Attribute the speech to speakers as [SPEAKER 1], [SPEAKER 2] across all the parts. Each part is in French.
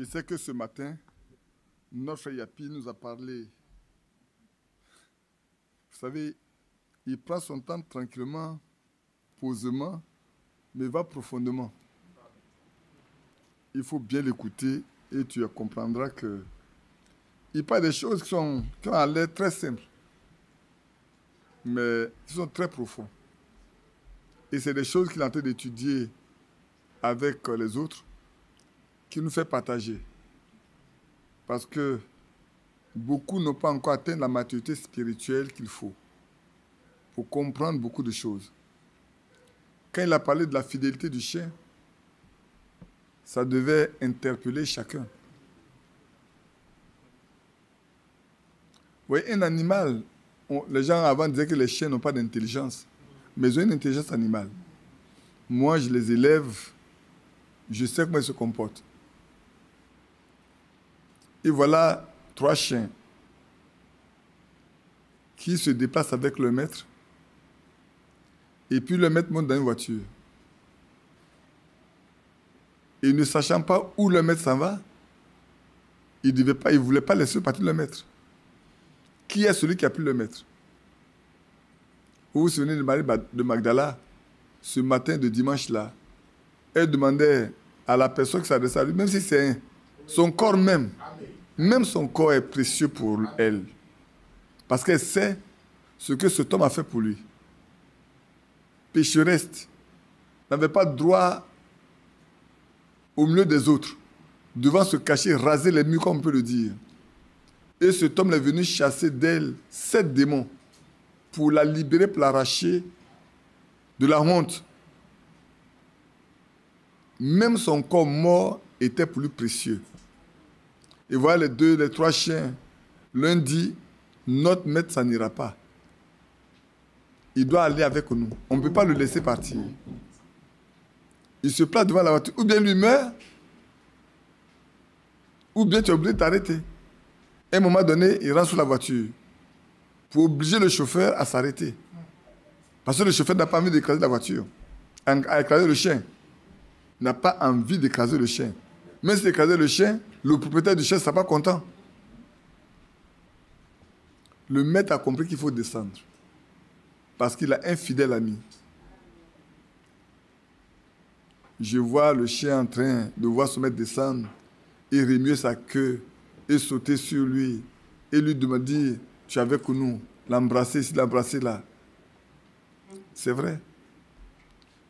[SPEAKER 1] Je sais que ce matin, notre frère Yapi nous a parlé. Vous savez, il prend son temps tranquillement, posément, mais va profondément. Il faut bien l'écouter et tu comprendras que il parle des choses qui ont l'air très simples, mais qui sont très profondes. Et c'est des choses qu'il est en train d'étudier avec les autres, qui nous fait partager. Parce que beaucoup n'ont pas encore atteint la maturité spirituelle qu'il faut pour comprendre beaucoup de choses. Quand il a parlé de la fidélité du chien, ça devait interpeller chacun. Vous voyez, un animal, les gens avant disaient que les chiens n'ont pas d'intelligence, mais ils ont une intelligence animale. Moi, je les élève, je sais comment ils se comportent. Et voilà 3 chiens qui se déplacent avec le maître. Et puis le maître monte dans une voiture. Et ne sachant pas où le maître s'en va, il ne voulait pas laisser partir le maître. Qui est celui qui a pris le maître? Vous vous souvenez de Marie de Magdala, ce matin de dimanche-là, elle demandait à la personne qui s'adressait à lui, même si c'est son corps même, même son corps est précieux pour elle. Parce qu'elle sait ce que cet homme a fait pour lui. Pécheresse, n'avait pas droit au milieu des autres, devant se cacher, raser les murs, comme on peut le dire. Et cet homme est venu chasser d'elle 7 démons pour la libérer, pour l'arracher de la honte. Même son corps mort était pour lui précieux. Et voilà les 3 chiens. L'un dit, notre maître, ça n'ira pas. Il doit aller avec nous. On ne peut pas le laisser partir. Il se place devant la voiture. Ou bien lui meurt, ou bien tu es obligé de t'arrêter. À un moment donné, il rentre sous la voiture pour obliger le chauffeur à s'arrêter. Parce que le chauffeur n'a pas envie d'écraser la voiture, à écraser le chien. Il n'a pas envie d'écraser le chien. Même s'il écrase le chien, le propriétaire du chien ne sera pas content. Le maître a compris qu'il faut descendre. Parce qu'il a un fidèle ami. Je vois le chien en train de voir son maître descendre et remuer sa queue et sauter sur lui et lui demander, tu es avec nous, l'embrasser ici, l'embrasser là. C'est vrai.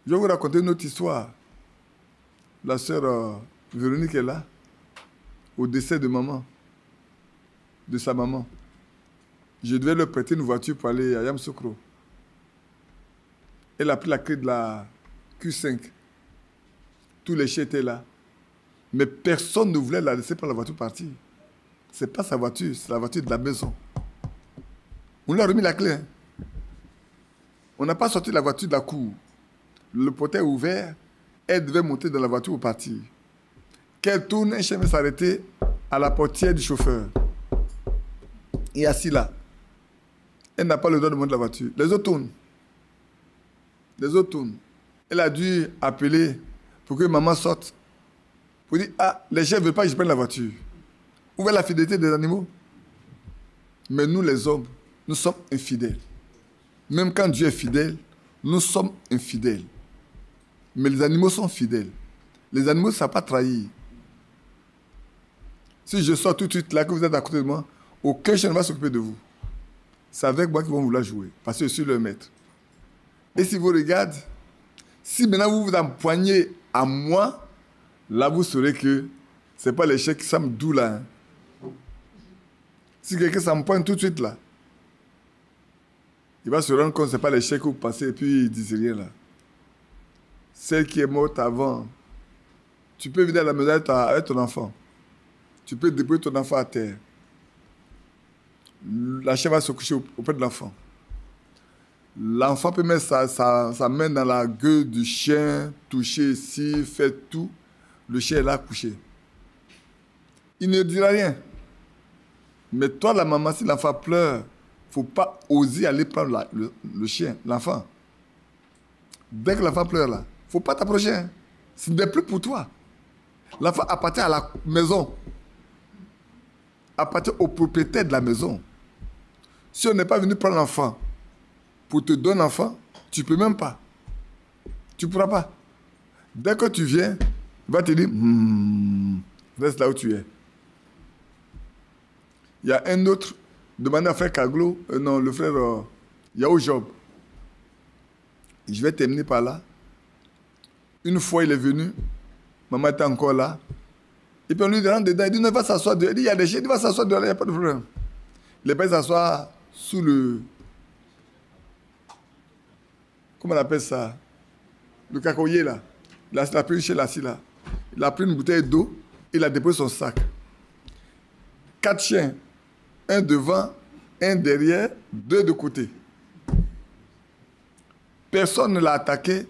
[SPEAKER 1] Je vais vous raconter une autre histoire. La sœur Véronique est là, au décès de maman, de sa maman. Je devais leur prêter une voiture pour aller à Yamoussoukro. Elle a pris la clé de la Q5. Tous les chiens étaient là. Mais personne ne voulait la laisser prendre la voiture partir. Ce n'est pas sa voiture, c'est la voiture de la maison. On lui a remis la clé. On n'a pas sorti la voiture de la cour. Le portail est ouvert. Elle devait monter dans la voiture pour partir. Qu'elle tourne, un chien va s'arrêter à la portière du chauffeur. Il est assis là. Elle n'a pas le droit de monter la voiture. Les autres tournent. Elle a dû appeler pour que maman sorte. Pour dire, les chiens ne veulent pas que je prenne la voiture. Où est la fidélité des animaux? Mais nous, les hommes, nous sommes infidèles. Même quand Dieu est fidèle, nous sommes infidèles. Mais les animaux sont fidèles. Les animaux ne savent pas trahir. Si je sors tout de suite là, que vous êtes à côté de moi, aucun chien ne va s'occuper de vous. C'est avec moi qu'ils vont vouloir jouer, parce que je suis leur maître. Et si vous regardez, si maintenant vous vous empoignez à moi, là vous saurez que ce n'est pas les chiens qui semblent doux là. Si quelqu'un s'empoigne tout de suite là, il va se rendre compte que ce n'est pas les chiens que vous passez et puis ils ne disent rien là. Celle qui est morte avant, tu peux venir à la maison avec ton enfant. Tu peux déposer ton enfant à terre. La chienne va se coucher auprès de l'enfant. L'enfant peut mettre sa main dans la gueule du chien, toucher ici, faire tout. Le chien est là couché. Il ne dira rien. Mais toi, la maman, si l'enfant pleure, il ne faut pas oser aller prendre le chien, l'enfant. Dès que l'enfant pleure là, il ne faut pas t'approcher. Hein. Ce n'est plus pour toi. L'enfant appartient à la maison. Appartient au propriétaire de la maison. Si on n'est pas venu prendre l'enfant pour te donner l'enfant, tu ne peux même pas. Tu ne pourras pas. Dès que tu viens, il va te dire, reste là où tu es. Il y a un autre, demandez à frère Kaglo, non, le frère Yao Job. Je vais terminer par là. Une fois, il est venu, maman était encore là. Et puis on lui rentre dedans, il dit, non, il va s'asseoir dehors. Il dit, il y a des chiens, il va s'asseoir dehors, il n'y a pas de problème. Il est pas s'asseoir sous le... Comment on appelle ça? Le cacoyer là. Il a pris chez l'assis là. Il a pris une bouteille d'eau, il a déposé son sac. 4 chiens. Un devant, un derrière, 2 de côté. Personne ne l'a attaqué.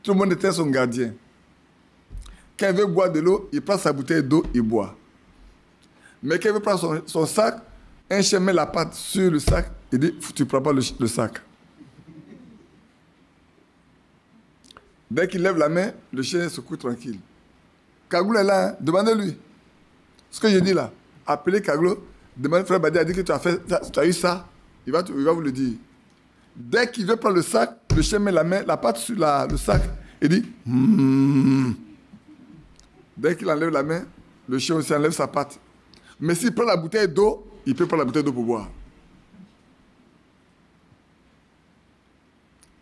[SPEAKER 1] Tout le monde était son gardien. Quand il veut boire de l'eau, il prend sa bouteille d'eau, il boit. Mais quand il veut prendre son sac, un chien met la patte sur le sac, il dit, tu ne prends pas le sac. Dès qu'il lève la main, le chien se couche tranquille. Kaglo est là, hein? Demandez-lui. Ce que je dis là, appelez Kaglo, demandez frère Badi, a dit que tu as eu ça, il va vous le dire. Dès qu'il veut prendre le sac, le chien met la patte sur le sac et dit Dès qu'il enlève la main, le chien aussi enlève sa patte. Mais s'il prend la bouteille d'eau, il peut prendre la bouteille d'eau pour boire.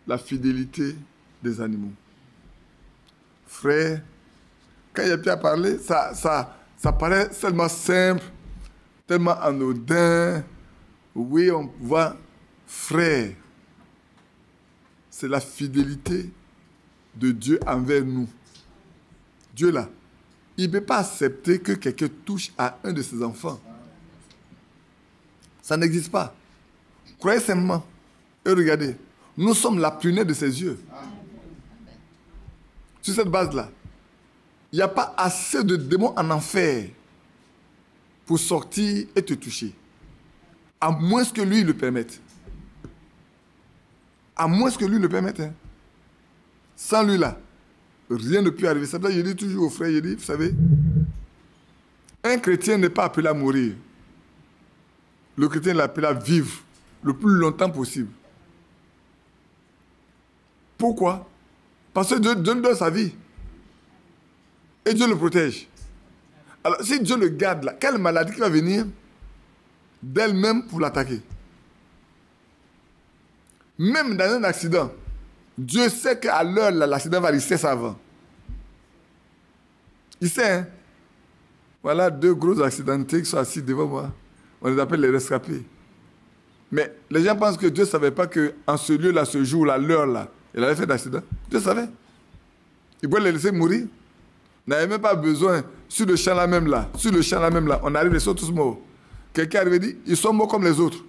[SPEAKER 1] La fidélité des animaux. Frère, quand il y a plus à parler, ça paraît tellement simple, tellement anodin. Oui, on voit, frère, c'est la fidélité de Dieu envers nous. Dieu là, il ne peut pas accepter que quelqu'un touche à un de ses enfants. Ça n'existe pas. Croyez simplement. Et regardez, nous sommes la prunelle de ses yeux. Sur cette base-là, il n'y a pas assez de démons en enfer pour sortir et te toucher. À moins que lui le permette. À moins que lui le permette. Hein. Sans lui là, rien ne peut arriver. C'est pour ça que je dis toujours aux frères, je dis, vous savez, un chrétien n'est pas appelé à mourir. Le chrétien est appelé à vivre le plus longtemps possible. Pourquoi? Parce que Dieu donne sa vie. Et Dieu le protège. Alors, si Dieu le garde là, quelle maladie qui va venir d'elle-même pour l'attaquer? Même dans un accident, Dieu sait qu'à l'heure, l'accident va risquer ça avant. Il sait, hein? Voilà 2 gros accidentés qui sont assis devant moi. On les appelle les rescapés. Mais les gens pensent que Dieu ne savait pas qu'en ce lieu-là, ce jour-là, l'heure-là, il avait fait d'accident. Dieu savait. Il pouvait les laisser mourir. On n'avait même pas besoin, sur le champ-là même là, on arrive, ils sont tous morts. Quelqu'un arrive et dit, ils sont morts comme les autres.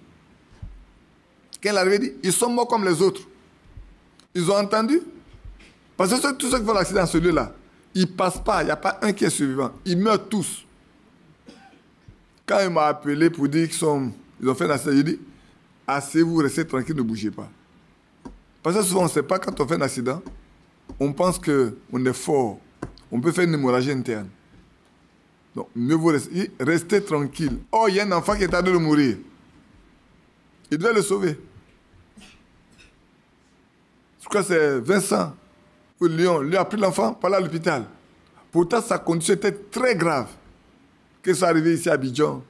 [SPEAKER 1] Quelqu'un arrive et dit, ils sont morts comme les autres. Ils ont entendu? Parce que tous ceux qui font l'accident dans ce lieu-là, ils ne passent pas, il n'y a pas un qui est survivant. Ils meurent tous. Quand il m'a appelé pour dire qu'ils ont fait un accident, il dit, asseyez-vous, restez tranquille, ne bougez pas. Parce que souvent, on ne sait pas quand on fait un accident, on pense qu'on est fort. On peut faire une hémorragie interne. Donc, mieux vaut rester tranquille. Oh, il y a un enfant qui est en train de mourir. Il devait le sauver. Je crois que c'est Vincent ou Lyon. Lui a pris l'enfant par là à l'hôpital. Pourtant, sa condition était très grave. Qu'il soit arrivé ici à Abidjan,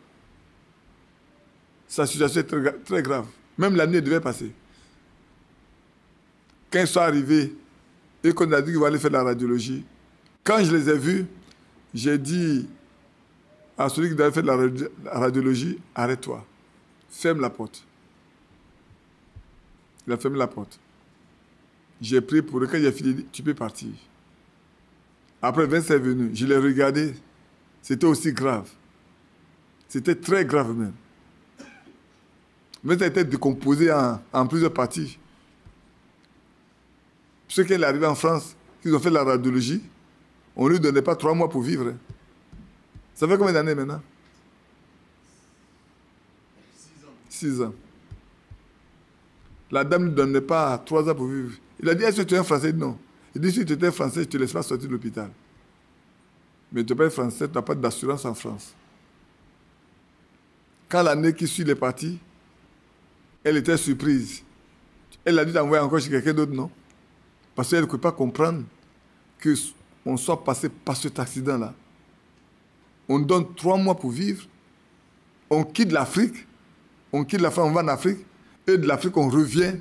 [SPEAKER 1] sa situation est très grave. Même la nuit, il devait passer. Quand ils sont arrivés et qu'on a dit qu'il va aller faire la radiologie, quand je les ai vus, j'ai dit à celui qui devait faire la radiologie, arrête-toi, ferme la porte. Il a fermé la porte. J'ai prié pour eux. Quand j'ai fini, tu peux partir. Après, Vincent est venu. Je l'ai regardé. C'était aussi grave. C'était très grave même. Vincent était décomposé en plusieurs parties. Ceux qui sont arrivés en France, qui ont fait la radiologie, on ne lui donnait pas 3 mois pour vivre. Ça fait combien d'années maintenant? 6 ans. La dame ne lui donnait pas 3 ans pour vivre. Il a dit, est-ce que tu es un Français? Non. Il dit, si tu étais Français, je ne te laisse pas sortir de l'hôpital. mais tu n'es pas français, tu n'as pas d'assurance en France. Quand l'année qui suit les parties, elle était surprise. Elle a dû t'envoyer encore chez quelqu'un d'autre, non? Parce qu'elle ne peut pas comprendre qu'on soit passé par cet accident-là. On donne 3 mois pour vivre. On quitte l'Afrique. On quitte la France, on va en Afrique. Et de l'Afrique, on revient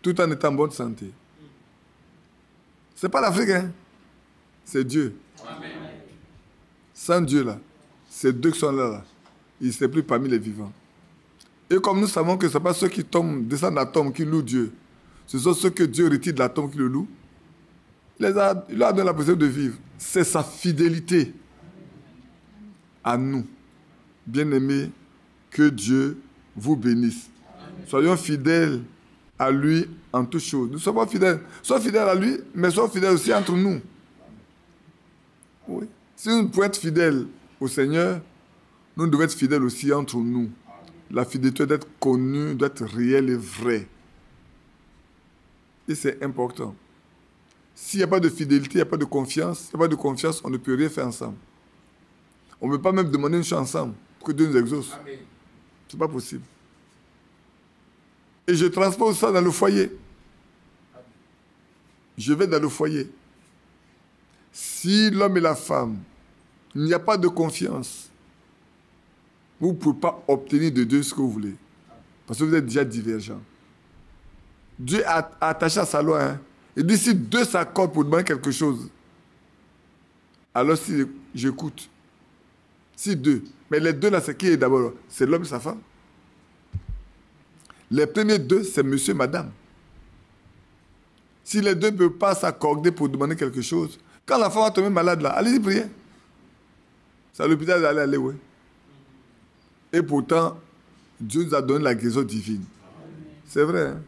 [SPEAKER 1] tout en étant en bonne santé. Ce n'est pas l'Afrique, hein? C'est Dieu. Amen. Sans Dieu, là, ces deux qui sont là, ils ne seraient plus parmi les vivants. Et comme nous savons que ce n'est pas ceux qui tombent, descendent de la tombe qui louent Dieu, ce sont ceux que Dieu retire de la tombe qui le louent, il leur a donné la possibilité de vivre. C'est sa fidélité à nous. Bien-aimés, que Dieu vous bénisse. Soyons fidèles à lui en toutes choses. Nous sommes fidèles. Soyons fidèles à lui, mais soyons fidèles aussi entre nous. Oui. Si nous pouvons être fidèles au Seigneur, nous devons être fidèles aussi entre nous. La fidélité doit être connue, doit être réelle et vraie. Et c'est important. S'il n'y a pas de fidélité, il n'y a pas de confiance. S'il n'y a pas de confiance, on ne peut rien faire ensemble. On ne peut pas même demander une chose ensemble pour que Dieu nous exauce. Ce n'est pas possible. Et je transpose ça dans le foyer. Je vais dans le foyer. Si l'homme et la femme, il n'y a pas de confiance, vous ne pouvez pas obtenir de Dieu ce que vous voulez. Parce que vous êtes déjà divergents. Dieu a attaché à sa loi. Hein. Il dit si deux s'accordent pour demander quelque chose, alors si j'écoute. Si deux. Mais les deux là, c'est qui est d'abord? C'est l'homme et sa femme. Les premiers deux, c'est monsieur et madame. Si les deux ne peuvent pas s'accorder pour demander quelque chose, quand la femme va tomber malade là, allez-y prier. C'est à l'hôpital d'aller, oui. Et pourtant, Dieu nous a donné la guérison divine. C'est vrai. Hein?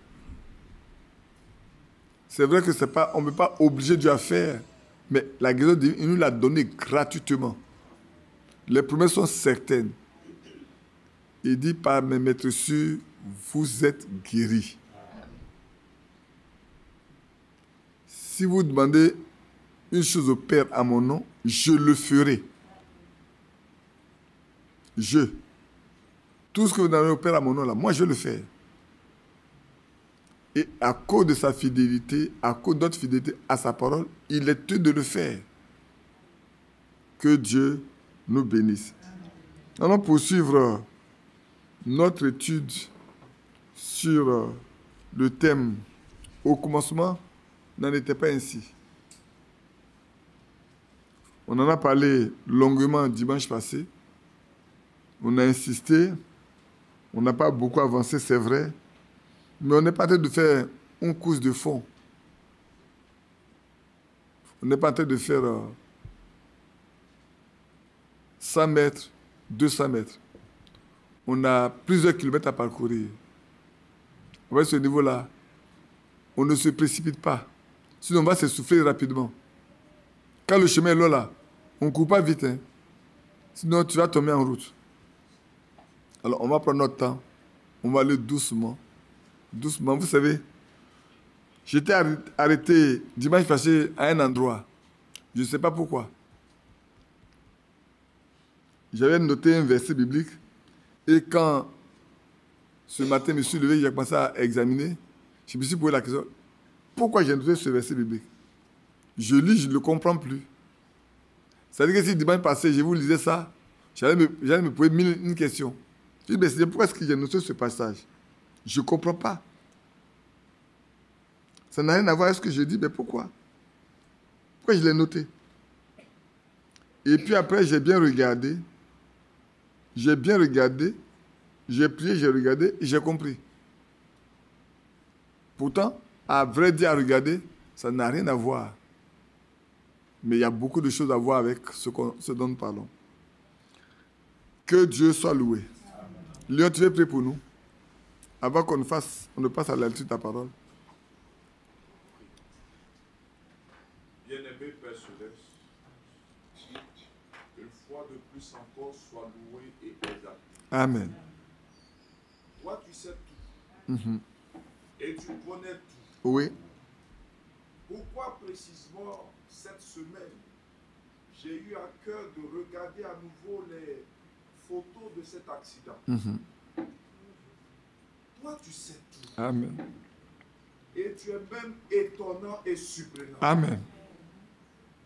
[SPEAKER 1] C'est vrai que c'est pas, on ne peut pas obliger Dieu à faire. Mais la guérison divine, il nous l'a donnée gratuitement. Les promesses sont certaines. Il dit par mes maîtres sûrs, vous êtes guéris. Si vous demandez une chose au Père à mon nom, je le ferai. Tout ce que vous demandez au Père à mon nom, là, moi je le fais. Et à cause de sa fidélité, à cause de notre fidélité à sa parole, il est tenu de le faire. Que Dieu nous bénisse. Allons poursuivre notre étude sur le thème « Au commencement, n'en était pas ainsi ». On en a parlé longuement dimanche passé. On a insisté. On n'a pas beaucoup avancé, c'est vrai. Mais on n'est pas en train de faire une course de fond. On n'est pas en train de faire 100 mètres, 200 mètres. On a plusieurs kilomètres à parcourir. À ce niveau-là, on ne se précipite pas. Sinon, on va s'essouffler rapidement. Quand le chemin est là, on ne court pas vite. Hein. Sinon, tu vas tomber en route. Alors, on va prendre notre temps. On va aller doucement. Doucement, vous savez. J'étais arrêté dimanche passé à un endroit. Je ne sais pas pourquoi. J'avais noté un verset biblique. Et quand ce matin, je me suis levé, j'ai commencé à examiner. Je me suis posé la question, pourquoi j'ai noté ce verset biblique? Je lis, je ne le comprends plus. C'est-à-dire que si dimanche passé, je vous lisais ça, j'allais me poser une question. Je dis, mais c'est pourquoi est-ce que j'ai noté ce passage? Je ne comprends pas. Ça n'a rien à voir avec ce que je dis, mais pourquoi? Pourquoi je l'ai noté? Et puis après, j'ai bien regardé. J'ai prié, j'ai regardé et j'ai compris. Pourtant, à vrai dire, à regarder, ça n'a rien à voir. Mais il y a beaucoup de choses à voir avec ce dont nous parlons. Que Dieu soit loué. Léon, tu veux prier pour nous? Avant qu'on ne passe à la lecture de ta parole.
[SPEAKER 2] Bien-aimé Père Céleste, une fois de plus encore, sois loué et exalté.
[SPEAKER 1] Amen.
[SPEAKER 2] Toi, tu sais tout. Mm-hmm. Et tu connais tout.
[SPEAKER 1] Oui.
[SPEAKER 2] Pourquoi précisément cette semaine, j'ai eu à cœur de regarder à nouveau les photos de cet accident. Toi, tu sais tout.
[SPEAKER 1] Amen.
[SPEAKER 2] Et tu es même étonnant et surprenant.
[SPEAKER 1] Amen.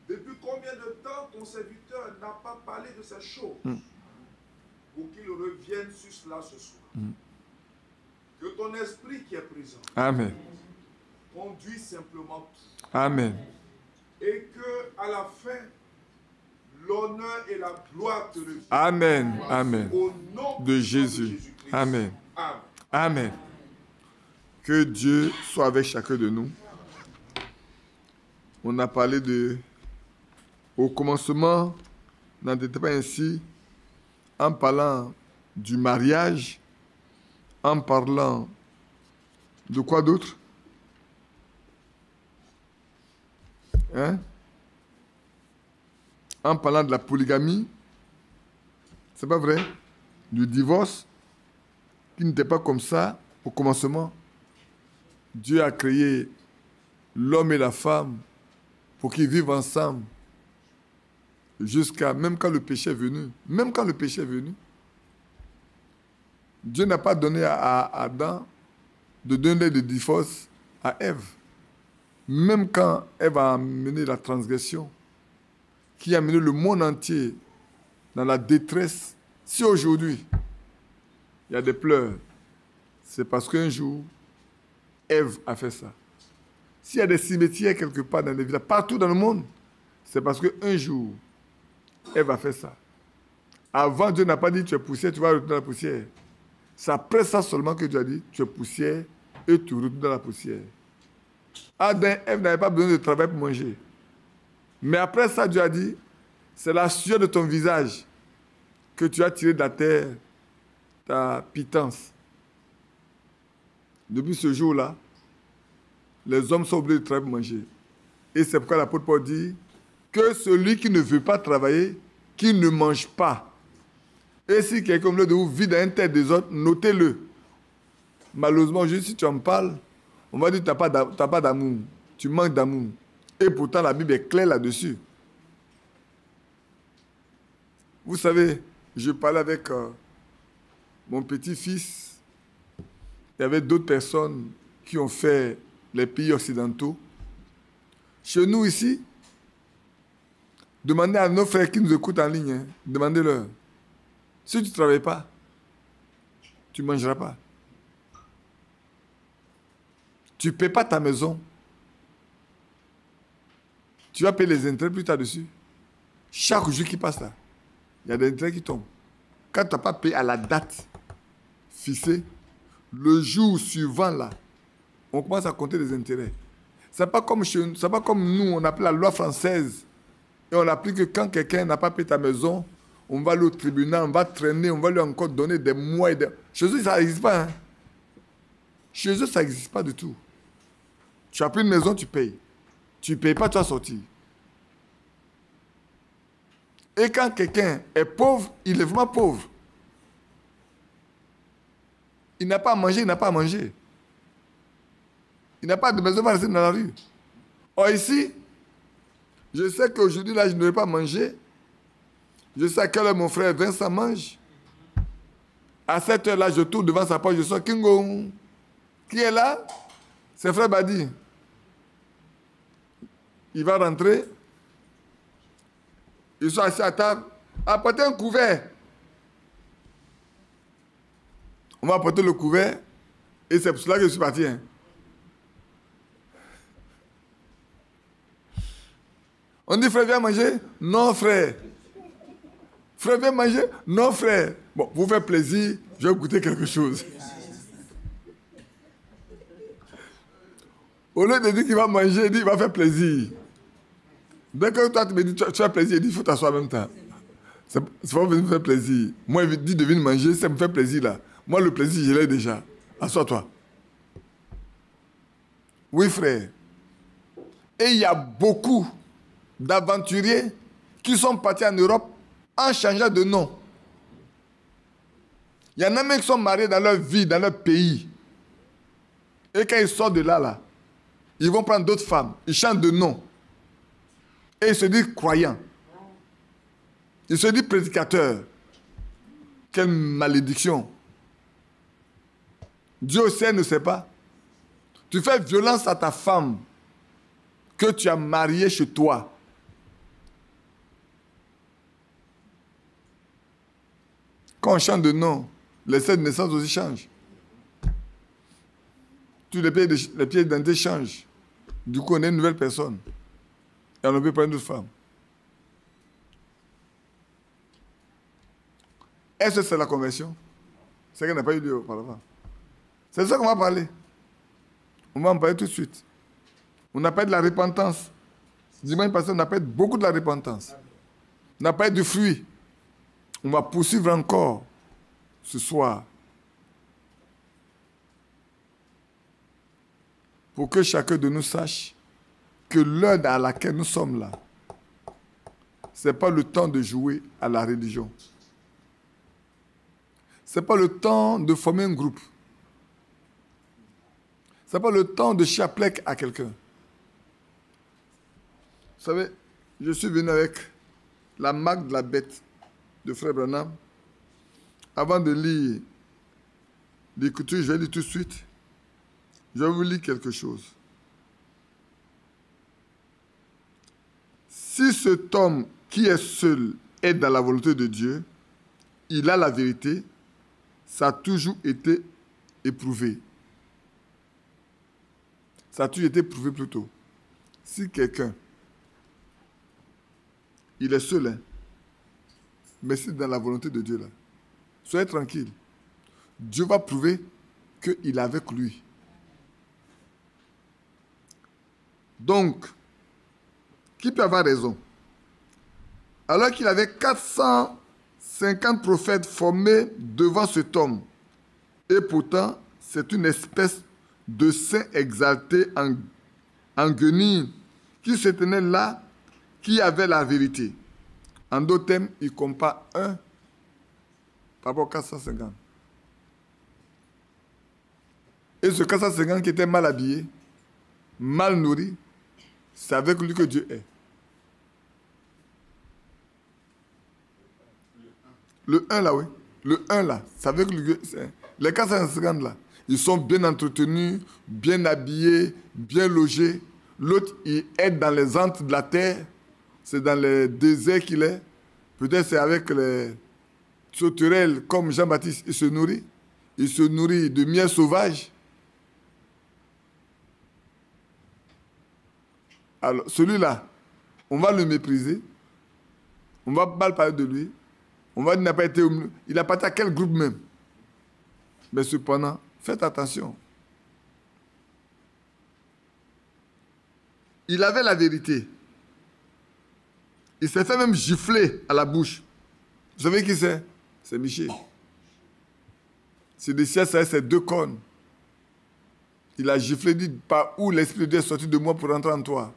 [SPEAKER 2] Depuis combien de temps ton serviteur n'a pas parlé de ces choses pour qu'il revienne sur cela ce soir? Que ton esprit qui est présent
[SPEAKER 1] Amen.
[SPEAKER 2] conduise simplement tout.
[SPEAKER 1] Amen.
[SPEAKER 2] Et que à la fin, l'honneur et la gloire te reviennent.
[SPEAKER 1] Amen. Amen.
[SPEAKER 2] Au nom
[SPEAKER 1] De Jésus.
[SPEAKER 2] Jésus-Christ.
[SPEAKER 1] Amen.
[SPEAKER 2] Amen.
[SPEAKER 1] Amen. Que Dieu soit avec chacun de nous. On a parlé de... Au commencement, n'en était pas ainsi, en parlant du mariage, en parlant de quoi d'autre? Hein? En parlant de la polygamie, c'est pas vrai? Du divorce, qui n'était pas comme ça au commencement. Dieu a créé l'homme et la femme pour qu'ils vivent ensemble jusqu'à, même quand le péché est venu. Même quand le péché est venu, Dieu n'a pas donné à Adam de donner le divorce à Ève. Même quand Ève a amené la transgression, qui a amené le monde entier dans la détresse, si aujourd'hui il y a des pleurs, c'est parce qu'un jour, Ève a fait ça. S'il y a des cimetières quelque part dans les villages, partout dans le monde, c'est parce qu'un jour, Ève a fait ça. Avant, Dieu n'a pas dit tu es poussière, tu vas retourner dans la poussière. C'est après ça seulement que Dieu a dit tu es poussière et tu retournes dans la poussière. Adam et Ève n'avaient pas besoin de travail pour manger. Mais après ça, Dieu a dit c'est la sueur de ton visage que tu as tiré de la terre, ta pitance. Depuis ce jour-là, les hommes sont obligés de travailler pour manger. Et c'est pourquoi l'apôtre Paul dit que celui qui ne veut pas travailler, qui ne mange pas. Et si quelqu'un de vous vit dans une terre des autres, notez-le. Malheureusement, juste si tu en parles, on va dire que tu n'as pas d'amour. Tu manques d'amour. Et pourtant, la Bible est claire là-dessus. Vous savez, je parlais avec mon petit-fils. Il y avait d'autres personnes qui ont fait les pays occidentaux. Chez nous ici, demandez à nos frères qui nous écoutent en ligne, demandez-leur. Si tu ne travailles pas, tu ne mangeras pas. Tu ne paies pas ta maison. Tu vas payer les intérêts plus tard dessus. Chaque jour qui passe là, il y a des intérêts qui tombent. Quand tu n'as pas payé à la date fixée, le jour suivant là, on commence à compter les intérêts. Ce n'est pas comme nous, on appelle la loi française. Et on applique que quand quelqu'un n'a pas payé ta maison, on va aller au tribunal, on va traîner, on va lui encore donner des mois et des... Chez eux, ça n'existe pas. Hein? Chez eux, ça n'existe pas du tout. Tu as pris une maison, tu payes. Tu ne payes pas, tu vas sortir. Et quand quelqu'un est pauvre, il est vraiment pauvre. Il n'a pas à manger, il n'a pas à manger. Il n'a pas de maison, il va rester dans la rue. Or ici, je sais qu'aujourd'hui, là, je ne vais pas manger. Je sais à quelle heure mon frère Vincent mange. À cette heure-là, je tourne devant sa porte, je sors Kingo. Qui est là? C'est frère Badi. Il va rentrer. Ils sont assis à table. Apportez un couvert. On va apporter le couvert. Et c'est pour cela que je suis parti. Hein. On dit, frère, viens manger? Non, frère. Frère, viens manger? Non, frère. Bon, vous faites plaisir, je vais goûter quelque chose. Au lieu de dire qu'il va manger, il dit qu'il va faire plaisir. Dès que toi, tu me dis, tu fais plaisir, il dit, il faut t'asseoir en même temps. C'est pas venir me faire plaisir. Moi, il dit de venir manger, ça me fait plaisir là. Moi, le plaisir, je l'ai déjà. Assois-toi. Oui, frère. Et il y a beaucoup d'aventuriers qui sont partis en Europe en changeant de nom. Il y en a même qui sont mariés dans leur vie, dans leur pays. Et quand ils sortent de là, ils vont prendre d'autres femmes. Ils changent de nom. Et ils se disent croyants. Il se dit prédicateur. Quelle malédiction. Dieu sait, ne sait pas. Tu fais violence à ta femme que tu as mariée chez toi. Quand on change de nom, les scènes de naissance aussi changent. Tous les pieds d'identité changent. Du coup, on est une nouvelle personne. Et on ne peut pas une autre femme. Est-ce que c'est la conversion? C'est qu'elle n'a pas eu lieu auparavant. C'est de ça qu'on va parler. On va en parler tout de suite. On n'a pas de la repentance. Dimanche passé, on a parlé beaucoup de la repentance. On n'a pas du fruit. On va poursuivre encore ce soir. Pour que chacun de nous sache que l'heure à laquelle nous sommes là, ce n'est pas le temps de jouer à la religion. Ce n'est pas le temps de former un groupe. Ce n'est pas le temps de chaplec à quelqu'un. Vous savez, je suis venu avec la marque de la bête de Frère Branham. Avant de lire l'écriture, je vais lire tout de suite. Je vais vous lire quelque chose. Si cet homme qui est seul est dans la volonté de Dieu, il a la vérité, ça a toujours été éprouvé. Ça a toujours été prouvé plutôt. Si quelqu'un, il est seul, hein, mais c'est dans la volonté de Dieu là, soyez tranquille. Dieu va prouver qu'il est avec lui. Donc, qui peut avoir raison? Alors qu'il avait 450 prophètes formés devant cet homme, et pourtant, c'est une espèce de saint exalté en guenille qui se tenait là, qui avait la vérité. En d'autres termes, il compare un par rapport à 450. Et ce 450 qui était mal habillé, mal nourri, c'est avec lui que Dieu est. Le 1 là, oui. Le 1 là, c'est avec lui que c'est. Les 450 là, ils sont bien entretenus, bien habillés, bien logés. L'autre, il est dans les antres de la terre. C'est dans les déserts qu'il est. Peut-être c'est avec les sauterelles comme Jean-Baptiste, il se nourrit. Il se nourrit de miel sauvage. Alors, celui-là, on va le mépriser. On va mal parler de lui. On va dire qu'il n'a pas été au milieu. Il n'a pas été à quel groupe même. Mais cependant, faites attention. Il avait la vérité. Il s'est fait même gifler à la bouche. Vous savez qui c'est? C'est Michel. C'est des ciels, ça c'est 2 cornes. Il a giflé, dit, par où l'Esprit de Dieu est sorti de moi pour entrer en toi.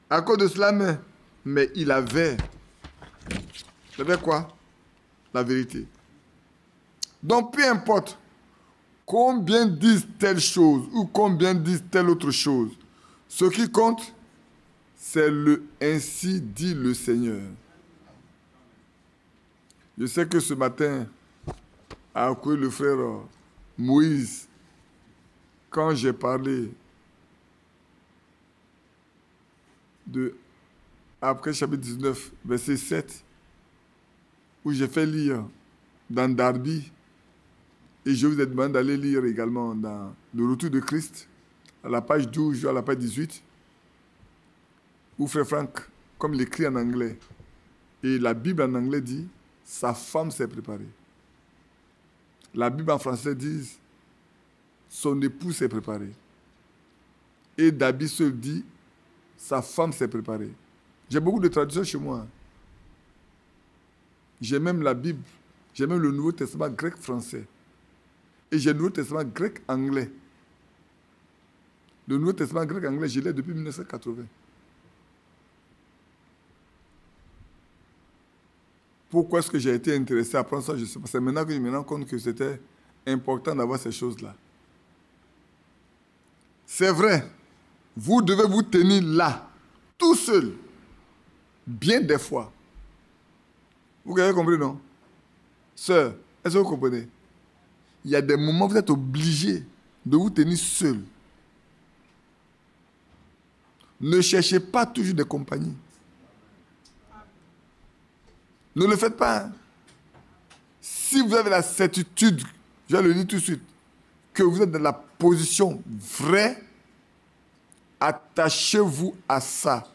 [SPEAKER 1] À cause de cela, mais il avait quoi? La vérité. Donc, peu importe combien disent telle chose ou combien disent telle autre chose, ce qui compte, c'est le « ainsi dit le Seigneur ». Je sais que ce matin, a accueilli le frère Moïse, quand j'ai parlé après chapitre 19, verset 7, où j'ai fait lire dans Darby, et je vous ai demandé d'aller lire également dans le Retour de Christ, à la page 12 à la page 18, où frère Franck, comme il écrit en anglais, et la Bible en anglais dit, sa femme s'est préparée. La Bible en français dit, son époux s'est préparé. Et Darby seul dit, sa femme s'est préparée. J'ai beaucoup de traductions chez moi. J'ai même la Bible, j'ai même le Nouveau Testament grec-français. Et j'ai le Nouveau Testament grec-anglais. Le Nouveau Testament grec-anglais, je l'ai depuis 1980. Pourquoi est-ce que j'ai été intéressé à prendre ça? Je sais pas. C'est maintenant que je me rends compte que c'était important d'avoir ces choses-là. C'est vrai, vous devez vous tenir là, tout seul, bien des fois. Vous avez compris, non? Sœur, est-ce que vous comprenez? Il y a des moments où vous êtes obligé de vous tenir seul. Ne cherchez pas toujours des compagnies. Ne le faites pas. Hein. Si vous avez la certitude, je vais le dire tout de suite, que vous êtes dans la position vraie, attachez-vous à ça.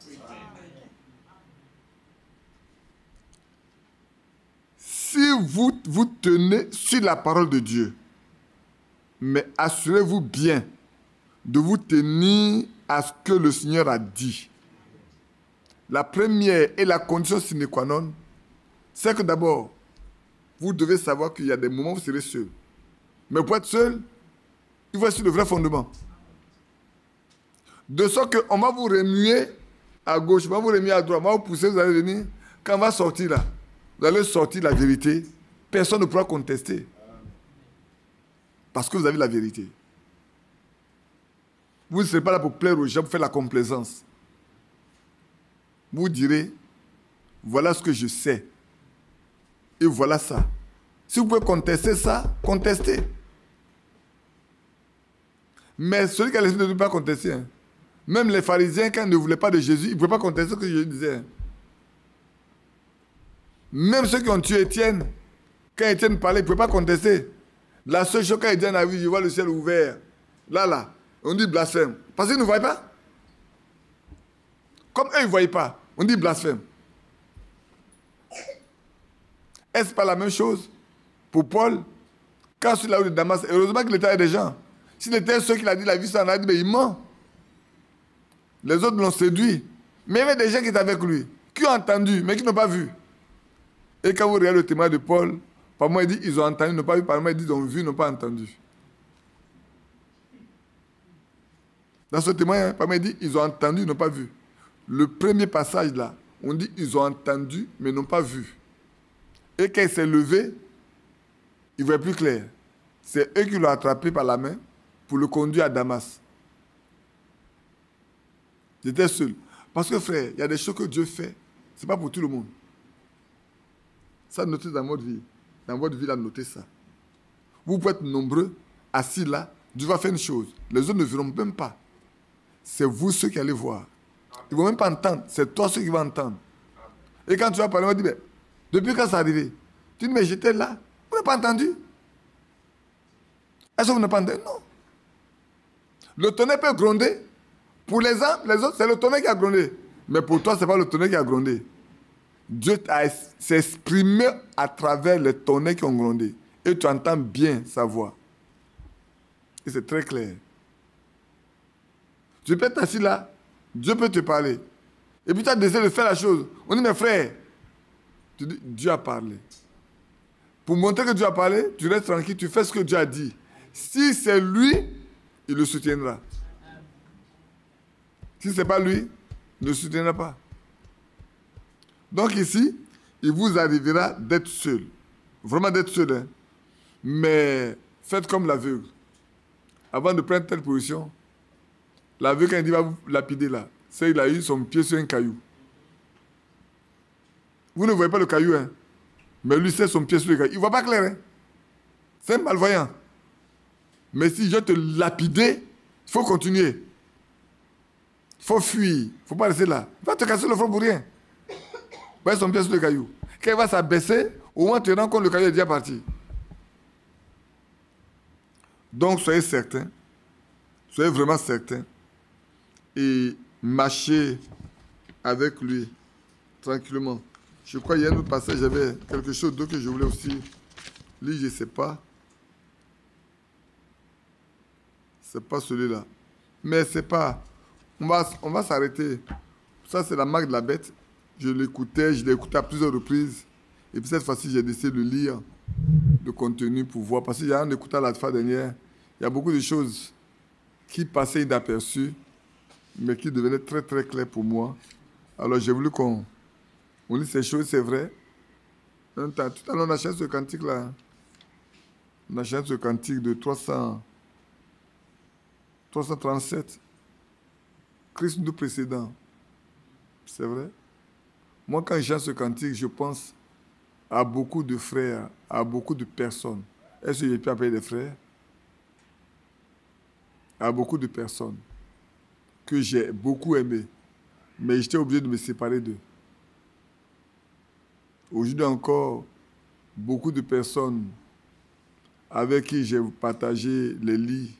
[SPEAKER 1] Si vous vous tenez sur la parole de Dieu, mais assurez-vous bien de vous tenir à ce que le Seigneur a dit. La première et la condition sine qua non, c'est que d'abord, vous devez savoir qu'il y a des moments où vous serez seul. Mais pour être seul, il faut être sur le vrai fondement. De sorte qu'on va vous remuer à gauche, on va vous remuer à droite, on va vous pousser, vous allez venir. Quand on va sortir là, vous allez sortir la vérité. Personne ne pourra contester. Parce que vous avez la vérité. Vous ne serez pas là pour plaire aux gens, pour faire la complaisance. Vous direz, voilà ce que je sais. Et voilà ça. Si vous pouvez contester ça, contestez. Mais celui qui a l'esprit ne peut pas contester. Hein. Même les pharisiens, quand ils ne voulaient pas de Jésus, ils ne pouvaient pas contester ce que Jésus disait. Hein. Même ceux qui ont tué Étienne, quand Étienne parlait, ils ne pouvaient pas contester. La seule chose, quand Étienne a vu, je vois le ciel ouvert. Là, on dit blasphème. Parce qu'ils ne voyaient pas. Comme eux, ils ne voyaient pas. On dit blasphème. Est-ce pas la même chose pour Paul? Quand sur la route de Damas, heureusement qu'il était avec des gens. S'il était ceux qui l'a dit, la vie, ça en a dit, mais il ment. Les autres l'ont séduit. Mais il y avait des gens qui étaient avec lui, qui ont entendu, mais qui n'ont pas vu. Et quand vous regardez le témoin de Paul, par moi, il dit, ils ont entendu, ils n'ont pas vu. Par moi, il dit, ils ont vu, ils n'ont pas entendu. Dans ce témoin, par moi, il dit, ils ont entendu, ils n'ont pas vu. Le premier passage là, on dit, ils ont entendu, mais n'ont pas vu. Et quand il s'est levé, il ne voyait plus clair. C'est eux qui l'ont attrapé par la main pour le conduire à Damas. J'étais seul. Parce que frère, il y a des choses que Dieu fait. Ce n'est pas pour tout le monde. Ça, notez dans votre vie. Dans votre vie, là, notez ça. Vous pouvez être nombreux, assis là. Dieu va faire une chose. Les autres ne verront même pas. C'est vous ceux qui allez voir. Ils ne vont même pas entendre. C'est toi ceux qui vont entendre. Et quand tu vas parler, on va dire, depuis quand c'est arrivé? Tu dis, mais j'étais là. Vous n'avez pas entendu? Est-ce que vous n'avez pas entendu? Non. Le tonnerre peut gronder. Pour les uns, les autres, c'est le tonnerre qui a grondé. Mais pour toi, ce n'est pas le tonnerre qui a grondé. Dieu s'est exprimé à travers les tonnerres qui ont grondé. Et tu entends bien sa voix. Et c'est très clair. Tu peux être assis là. Dieu peut te parler. Et puis tu as décidé de faire la chose. On dit, mes frères, tu dis, Dieu a parlé. Pour montrer que Dieu a parlé, tu restes tranquille, tu fais ce que Dieu a dit. Si c'est lui, il le soutiendra. Si ce n'est pas lui, il ne le soutiendra pas. Donc ici, il vous arrivera d'être seul. Vraiment d'être seul. Hein. Mais faites comme l'aveugle. Avant de prendre telle position, l'aveugle, quand il dit va vous lapider là, c'est qu'il a eu son pied sur un caillou. Vous ne voyez pas le caillou, hein? Mais lui, c'est son pied sur le caillou. Il ne voit pas clair. Hein? C'est un malvoyant. Mais si je te lapider, il faut continuer. Il faut fuir. Il ne faut pas rester là. Il va te casser le front pour rien. Voyez son pied sur le caillou. Quand il va s'abaisser, au moins tu te rends compte que le caillou est déjà parti. Donc soyez certains. Soyez vraiment certains. Et marchez avec lui tranquillement. Je crois qu'il y a un autre passage, j'avais quelque chose d'autre que je voulais aussi lire, je ne sais pas. Ce n'est pas celui-là. Mais c'est pas... On va s'arrêter. Ça, c'est la marque de la bête. Je l'ai écouté à plusieurs reprises. Et puis cette fois-ci, j'ai décidé de lire le contenu pour voir. Parce qu'il y a un écoutant la fois dernière, il y a beaucoup de choses qui passaient inaperçues, mais qui devenaient très très claires pour moi. Alors j'ai voulu qu'on lise ces choses, c'est vrai. Tout à l'heure, on a chanté ce cantique-là. On a chanté ce cantique de 337. Christ nous précédent. C'est vrai. Moi, quand je chante ce cantique, je pense à beaucoup de frères, à beaucoup de personnes. Est-ce que j'ai pu appeler des frères? À beaucoup de personnes que j'ai beaucoup aimées, mais j'étais obligé de me séparer d'eux. Aujourd'hui encore, beaucoup de personnes avec qui j'ai partagé les lits,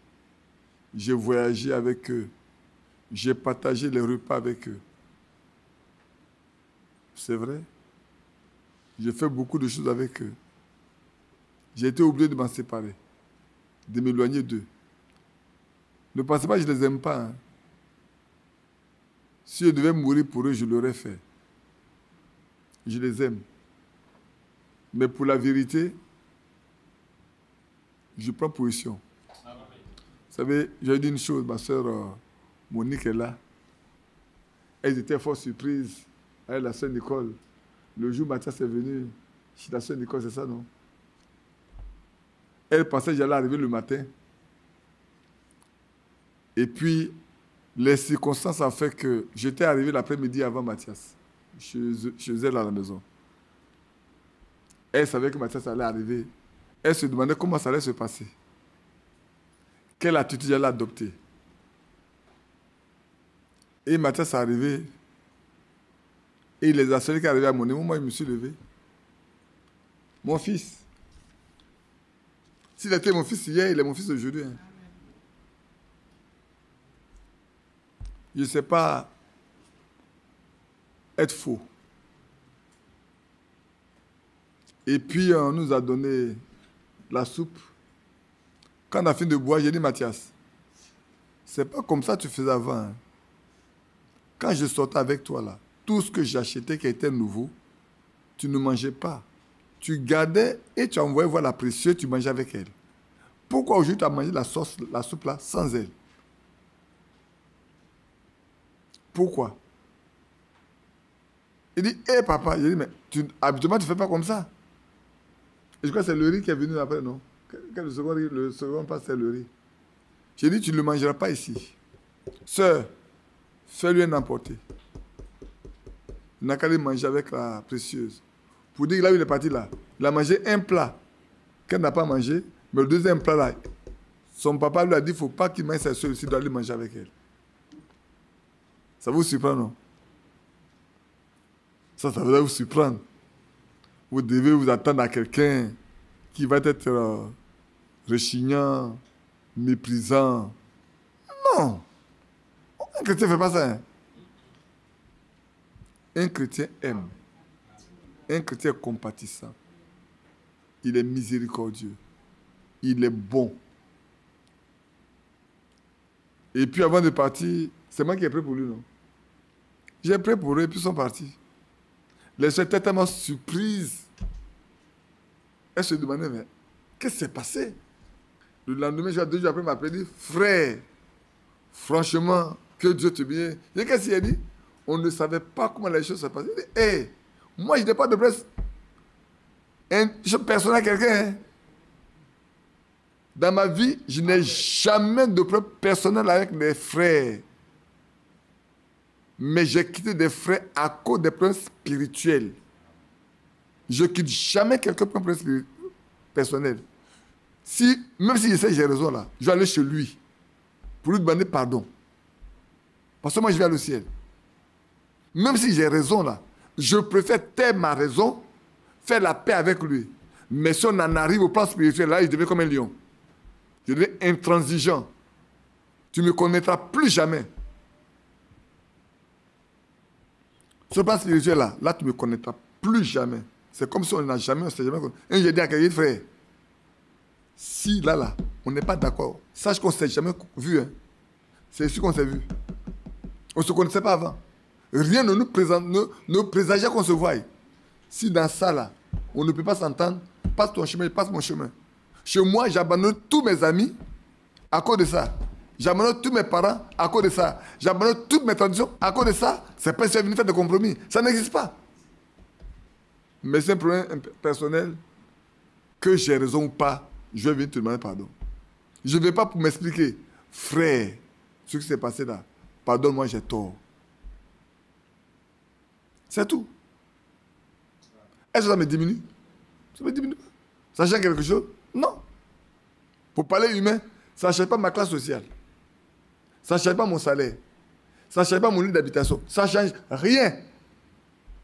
[SPEAKER 1] j'ai voyagé avec eux, j'ai partagé les repas avec eux. C'est vrai. J'ai fait beaucoup de choses avec eux. J'ai été obligé de m'en séparer, de m'éloigner d'eux. Ne pensez pas que je ne les aime pas. Hein. Si je devais mourir pour eux, je l'aurais fait. Je les aime. Mais pour la vérité, je prends position. Vous savez, j'ai dit une chose, ma soeur Monique est là. Elles étaient fort surprises avec la soeur Nicole. Le jour où Mathias est venu, chez la soeur Nicole, c'est ça, non? Elle pensait que j'allais arriver le matin. Et puis, les circonstances ont fait que j'étais arrivé l'après-midi avant Mathias, chez elle à la maison. Elle savait que Mathias allait arriver. Elle se demandait comment ça allait se passer. Quelle attitude elle allait adopter. Et Mathias est arrivé. Et il les a seuls qui arrivaient à mon niveau. Moi, je me suis levé. Mon fils. S'il était mon fils hier, il est mon fils aujourd'hui. Hein. Je ne sais pas être faux. Et puis, on nous a donné la soupe. Quand on a fini de boire, j'ai dit, Mathias, c'est pas comme ça que tu faisais avant. Hein. Quand je sortais avec toi, là, tout ce que j'achetais qui était nouveau, tu ne mangeais pas. Tu gardais et tu envoyais voir la précieuse, tu mangeais avec elle. Pourquoi aujourd'hui tu as mangé la soupe là, sans elle? Pourquoi? Il dit, hé papa, j'ai dit, mais habituellement tu ne fais pas comme ça. Et je crois que c'est le riz qui est venu après, non? Le second pas, c'est le riz. J'ai dit, tu ne le mangeras pas ici. Sœur, fais-lui un emporter. Il n'a qu'à aller manger avec la précieuse. Pour dire que là où il est parti là, il a mangé un plat qu'elle n'a pas mangé, mais le deuxième plat là, son papa lui a dit, il ne faut pas qu'il mange sa soeur ici, il doit aller manger avec elle. Ça vous surprend, non? Ça va vous surprendre. Vous devez vous attendre à quelqu'un qui va être rechignant, méprisant. Non. Un chrétien ne fait pas ça. Hein. Un chrétien aime. Un chrétien est compatissant. Il est miséricordieux. Il est bon. Et puis avant de partir, c'est moi qui ai pris pour lui, non? J'ai pris pour eux et puis ils sont partis. Les soeurs étaient tellement surprises. Elles se demandaient, mais qu'est-ce qui s'est passé? Le lendemain, 2 jours après, il m'a appelé, dit, frère, franchement, que Dieu te bénisse. Qu'est-ce qu'il a dit? On ne savait pas comment les choses se passaient. Il dit, hé, moi, je n'ai pas de presse. Je personnel à quelqu'un. Hein. Dans ma vie, je n'ai jamais de preuve personnelle avec mes frères. Mais j'ai quitté des frères à cause des problèmes spirituels. Je ne quitte jamais quelqu'un pour un problème personnel. Même si je sais que j'ai raison là, je vais aller chez lui pour lui demander pardon. Parce que moi, je vais aller au ciel. Même si j'ai raison là, je préfère taire ma raison, faire la paix avec lui. Mais si on en arrive au plan spirituel, là, je deviens comme un lion. Je deviens intransigeant. Tu ne me connaîtras plus jamais. Ce plan spirituel là, tu ne me connaîtras plus jamais. C'est comme si on n'a jamais, on ne s'est jamais connu. Et j'ai dit à quelqu'un, frère, si là, on n'est pas d'accord, sache qu'on ne s'est jamais vu. Hein. C'est sûr qu'on s'est vu. On ne se connaissait pas avant. Rien ne nous présageait qu'on se voie. Si dans ça, là, on ne peut pas s'entendre, passe ton chemin, je passe mon chemin. Chez moi, j'abandonne tous mes amis à cause de ça. J'abandonne tous mes parents à cause de ça. J'abandonne toutes mes traditions à cause de ça. C'est pas si je suis venu faire des compromis. Ça n'existe pas. Mais c'est un problème personnel. Que j'ai raison ou pas, je vais venir te demander pardon. Je ne vais pas pour m'expliquer. Frère, ce qui s'est passé là, pardonne-moi, j'ai tort. C'est tout. Est-ce que ça me diminue? Ça ne me diminue pas. Ça change quelque chose? Non. Pour parler humain, ça ne change pas ma classe sociale. Ça ne change pas mon salaire. Ça ne change pas mon lieu d'habitation. Ça ne change rien.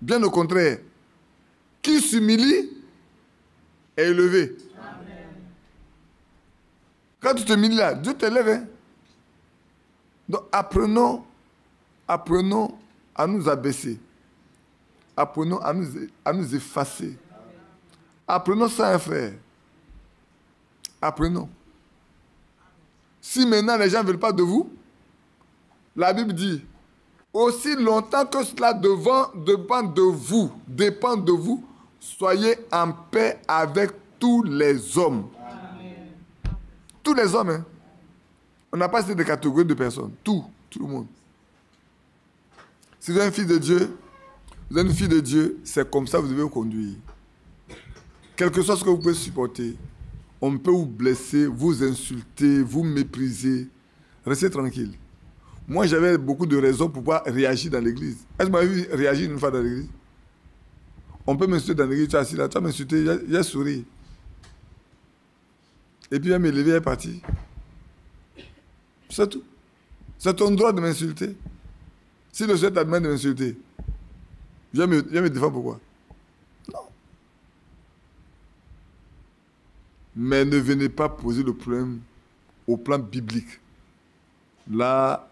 [SPEAKER 1] Bien au contraire. Qui s'humilie est élevé. Amen. Quand tu te humilies là, Dieu t'élève. Hein? Donc apprenons à nous abaisser. Apprenons à nous effacer. Apprenons ça, un frère. Apprenons. Si maintenant les gens ne veulent pas de vous, la Bible dit, aussi longtemps que cela dépend de vous, soyez en paix avec tous les hommes. Amen. Tous les hommes, hein. On n'a pas de catégorie de personnes. Tout le monde. Si vous êtes un fils de Dieu, vous êtes une fille de Dieu, c'est comme ça que vous devez vous conduire. Quel que soit ce que vous pouvez supporter, on peut vous blesser, vous insulter, vous mépriser. Restez tranquille. Moi, j'avais beaucoup de raisons pour pouvoir réagir dans l'église. Est-ce que vous m'avez vu réagir une fois dans l'église? On peut m'insulter dans l'église, tu es assis là, tu as m'insulté, j'ai souri. Et puis, il va me lever, il est parti. C'est tout. C'est ton droit de m'insulter. Si le Seigneur t'a demandé de m'insulter, viens me défendre pourquoi? Non. Mais ne venez pas poser le problème au plan biblique. Là,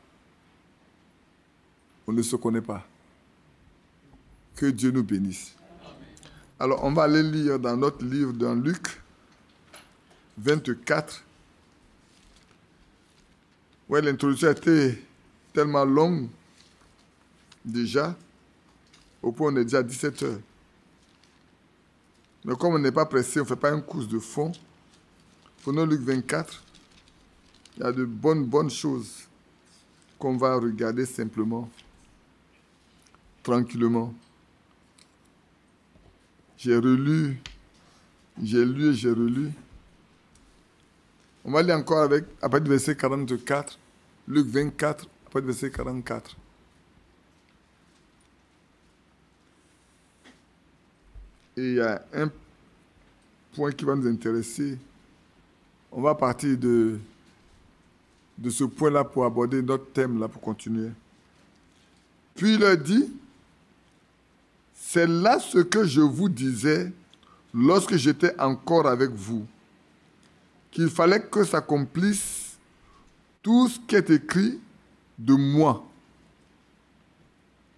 [SPEAKER 1] on ne se connaît pas. Que Dieu nous bénisse. Alors, on va aller lire dans notre livre, dans Luc 24. Ouais, l'introduction a été tellement longue, déjà, au point où on est déjà à 17 heures. Mais comme on n'est pas pressé, on ne fait pas un cours de fond. Prenons Luc 24. Il y a de bonnes choses qu'on va regarder simplement, tranquillement. J'ai relu, j'ai lu et j'ai relu. On va aller encore à partir du verset 44, Luc 24, à partir du verset 44. Et il y a un point qui va nous intéresser. On va partir de ce point-là pour aborder notre thème, là, pour continuer. Puis il leur dit, c'est là ce que je vous disais lorsque j'étais encore avec vous, qu'il fallait que s'accomplisse tout ce qui est écrit de moi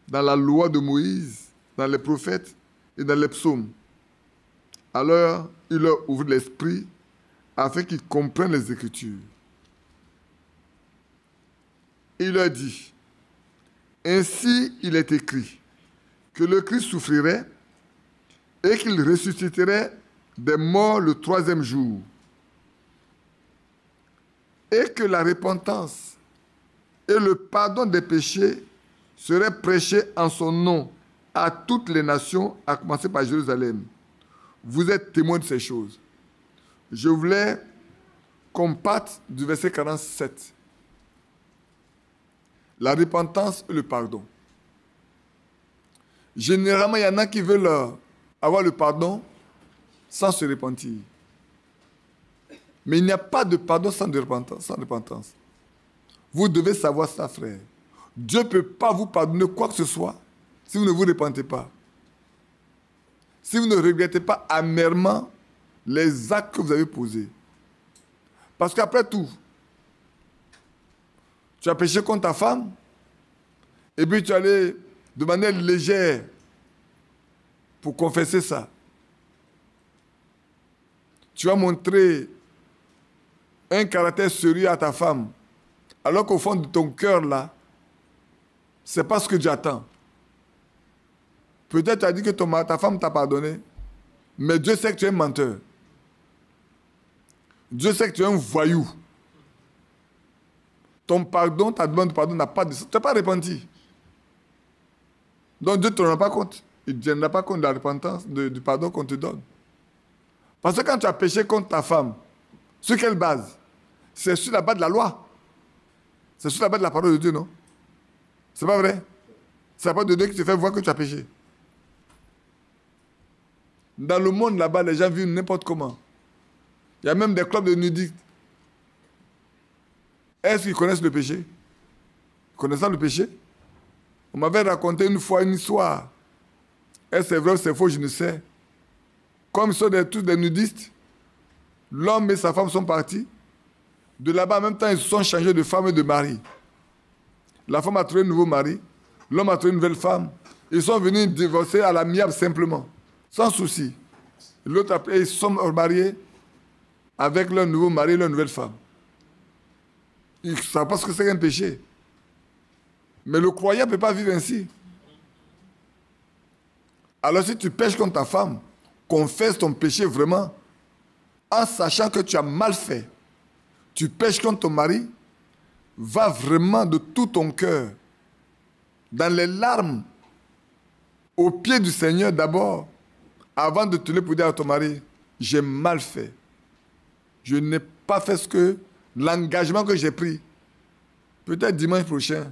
[SPEAKER 1] dans la loi de Moïse, dans les prophètes et dans les psaumes. Alors, il leur ouvre l'esprit afin qu'ils comprennent les Écritures. Il leur dit, ainsi il est écrit que le Christ souffrirait et qu'il ressusciterait des morts le 3e jour, et que la repentance et le pardon des péchés seraient prêchés en son nom à toutes les nations, à commencer par Jérusalem. Vous êtes témoins de ces choses. Je voulais qu'on parte du verset 47. La repentance et le pardon. Généralement, il y en a qui veulent avoir le pardon sans se repentir. Mais il n'y a pas de pardon sans repentance. Vous devez savoir ça, frère. Dieu ne peut pas vous pardonner quoi que ce soit si vous ne vous repentez pas. Si vous ne regrettez pas amèrement les actes que vous avez posés. Parce qu'après tout, tu as péché contre ta femme, et puis tu allais de manière légère pour confesser ça. Tu as montré un caractère sérieux à ta femme, alors qu'au fond de ton cœur, là, c'est pas ce que Dieu attend. Peut-être tu as dit que ta femme t'a pardonné, mais Dieu sait que tu es un menteur. Dieu sait que tu es un voyou. Ton pardon, ta demande de pardon n'a pas de sens. Tu n'as pas repenti. Donc Dieu ne te rend pas compte. Il ne tiendra pas compte de la repentance, du pardon qu'on te donne. Parce que quand tu as péché contre ta femme, sur quelle base? C'est sur la base de la loi. C'est sur la base de la parole de Dieu, non? C'est pas vrai? C'est la parole de Dieu qui te fait voir que tu as péché. Dans le monde là-bas, les gens vivent n'importe comment. Il y a même des clubs de nudistes. Est-ce qu'ils connaissent le péché? Connaissant le péché? On m'avait raconté une fois une histoire. Est-ce que c'est vrai ou c'est faux, je ne sais. Comme ils sont tous des nudistes, l'homme et sa femme sont partis. De là-bas, en même temps, ils se sont changés de femme et de mari. La femme a trouvé un nouveau mari. L'homme a trouvé une nouvelle femme. Ils sont venus divorcer à l'amiable simplement, sans souci. L'autre après, ils sont mariés avec leur nouveau mari et leur nouvelle femme. Ils ne savent pas ce que c'est qu'un péché. Mais le croyant ne peut pas vivre ainsi. Alors si tu pêches contre ta femme, confesse ton péché vraiment, en sachant que tu as mal fait. Tu pêches contre ton mari, va vraiment de tout ton cœur, dans les larmes, au pied du Seigneur d'abord, avant de te lever pour dire à ton mari, j'ai mal fait. Je n'ai pas fait l'engagement que j'ai pris. Peut-être dimanche prochain,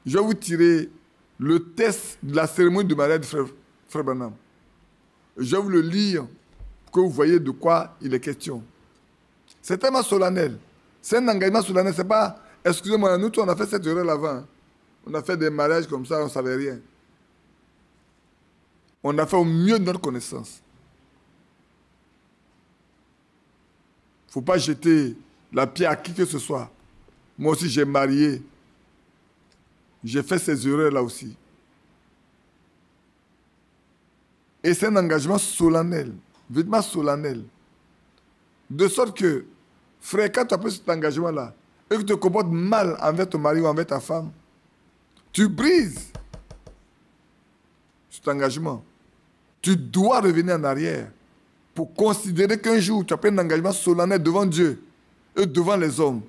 [SPEAKER 1] je vais vous tirer le test de la cérémonie de mariage de frère Branham. Je vais vous le lire pour que vous voyez de quoi il est question. C'est tellement solennel. C'est un engagement solennel. C'est pas, excusez-moi, nous tous on a fait cette erreur avant. Hein. On a fait des mariages comme ça, on ne savait rien. On a fait au mieux de notre connaissance. Il ne faut pas jeter la pierre à qui que ce soit. Moi aussi, j'ai marié. J'ai fait ces erreurs-là aussi. Et c'est un engagement solennel, vêtement solennel. De sorte que, frère, quand tu as pris cet engagement-là, et que tu te comportes mal envers ton mari ou envers ta femme, tu brises cet engagement. Tu dois revenir en arrière pour considérer qu'un jour, tu as pris un engagement solennel devant Dieu et devant les hommes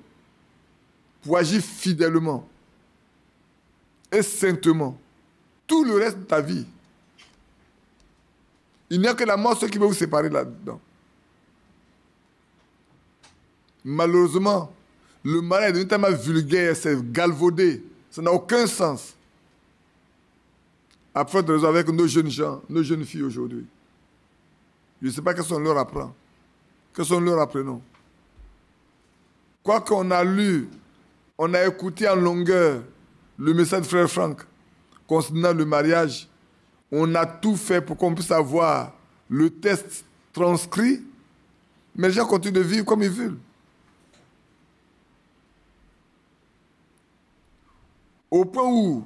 [SPEAKER 1] pour agir fidèlement et saintement. Tout le reste de ta vie. Il n'y a que la mort qui va vous séparer là-dedans. Malheureusement, le mal est devenu tellement vulgaire, c'est galvaudé. Ça n'a aucun sens. À force de raison avec nos jeunes gens, nos jeunes filles aujourd'hui. Je ne sais pas qu'est-ce qu'on leur apprend. Qu'est-ce qu'on leur apprenons. Quoi qu'on a lu, on a écouté en longueur le message de frère Franck concernant le mariage. On a tout fait pour qu'on puisse avoir le test transcrit, mais les gens continuent de vivre comme ils veulent. Au point où,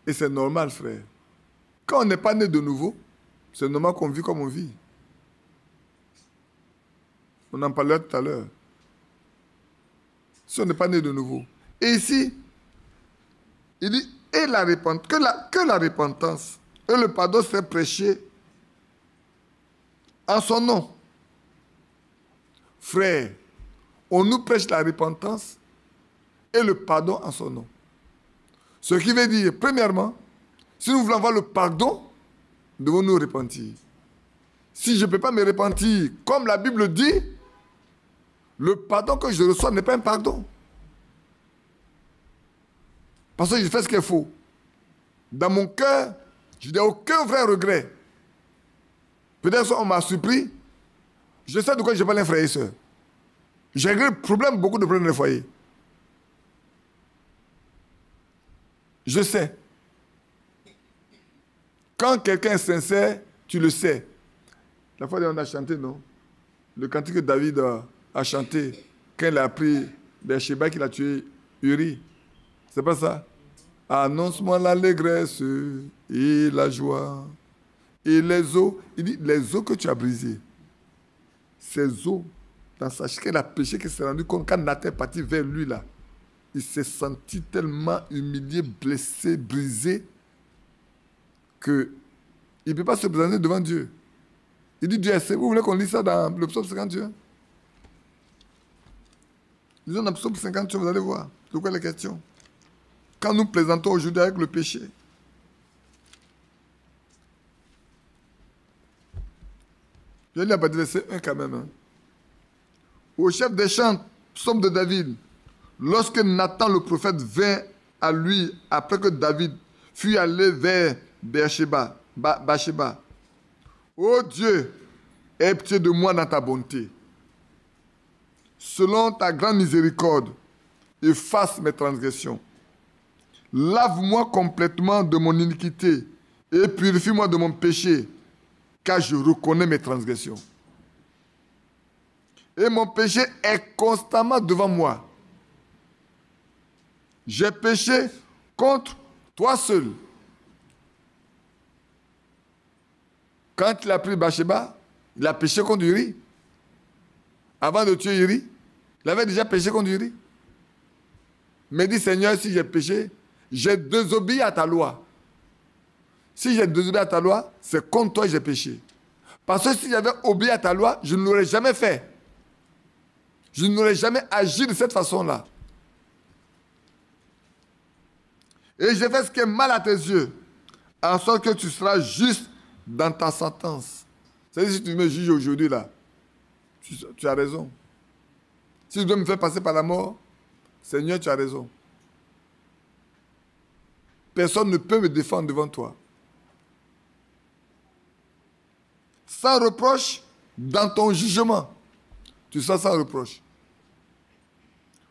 [SPEAKER 1] et c'est normal frère, quand on n'est pas né de nouveau, c'est normal qu'on vit comme on vit. On en parlait tout à l'heure. Si on n'est pas né de nouveau. Et ici, il dit, et la repentance, que la repentance et le pardon soient prêchés en son nom. Frère, on nous prêche la repentance et le pardon en son nom. Ce qui veut dire, premièrement, si nous voulons avoir le pardon, devons nous repentir. Si je ne peux pas me repentir, comme la Bible dit, le pardon que je reçois n'est pas un pardon. Parce que je fais ce qu'il faut. Dans mon cœur, je n'ai aucun vrai regret. Peut-être qu'on m'a surpris. Je sais de quoi je parle, frères et sœurs. J'ai eu beaucoup de problèmes dans le foyer. Je sais. Quand quelqu'un est sincère, tu le sais. La fois on a chanté, non? Le cantique que David a chanté quand il a appris Bathsheba qu'il a tué Uri. C'est pas ça? Annonce-moi l'allégresse et la joie. Et les eaux, il dit, les eaux que tu as brisées, ces eaux, dans sa chair, qu'il a péché, qu'il s'est rendu compte, quand Nathan est parti vers lui, là, il s'est senti tellement humilié, blessé, brisé, qu'il ne peut pas se présenter devant Dieu. Il dit, Dieu est saint. Vous voulez qu'on lise ça dans le psaume 51? Lisons dans le psaume 51, vous allez voir de quoi il est question. Quand nous plaisantons aujourd'hui avec le péché, je lis à partir du verset 1 quand même. Hein. Au chef des chants, psaume de David, lorsque Nathan le prophète vint à lui après que David fut allé vers Bathsheba, Ô Dieu, aie pitié de moi dans ta bonté. Selon ta grande miséricorde, efface mes transgressions. Lave-moi complètement de mon iniquité et purifie-moi de mon péché, car je reconnais mes transgressions. Et mon péché est constamment devant moi. J'ai péché contre toi seul. Quand il a pris Bathsheba, il a péché contre Uri. Avant de tuer Uri, il avait déjà péché contre Uri. Mais il dit, Seigneur, si j'ai péché, j'ai désobéi à ta loi. Si j'ai désobéi à ta loi, c'est contre toi que j'ai péché. Parce que si j'avais obéi à ta loi, je ne l'aurais jamais fait. Je n'aurais jamais agi de cette façon-là. Et j'ai fait ce qui est mal à tes yeux, en sorte que tu seras juste dans ta sentence. C'est-à-dire, si tu me juges aujourd'hui, là, tu as raison. Si tu dois me faire passer par la mort, Seigneur, tu as raison. Personne ne peut me défendre devant toi. Sans reproche dans ton jugement. Tu seras sans reproche.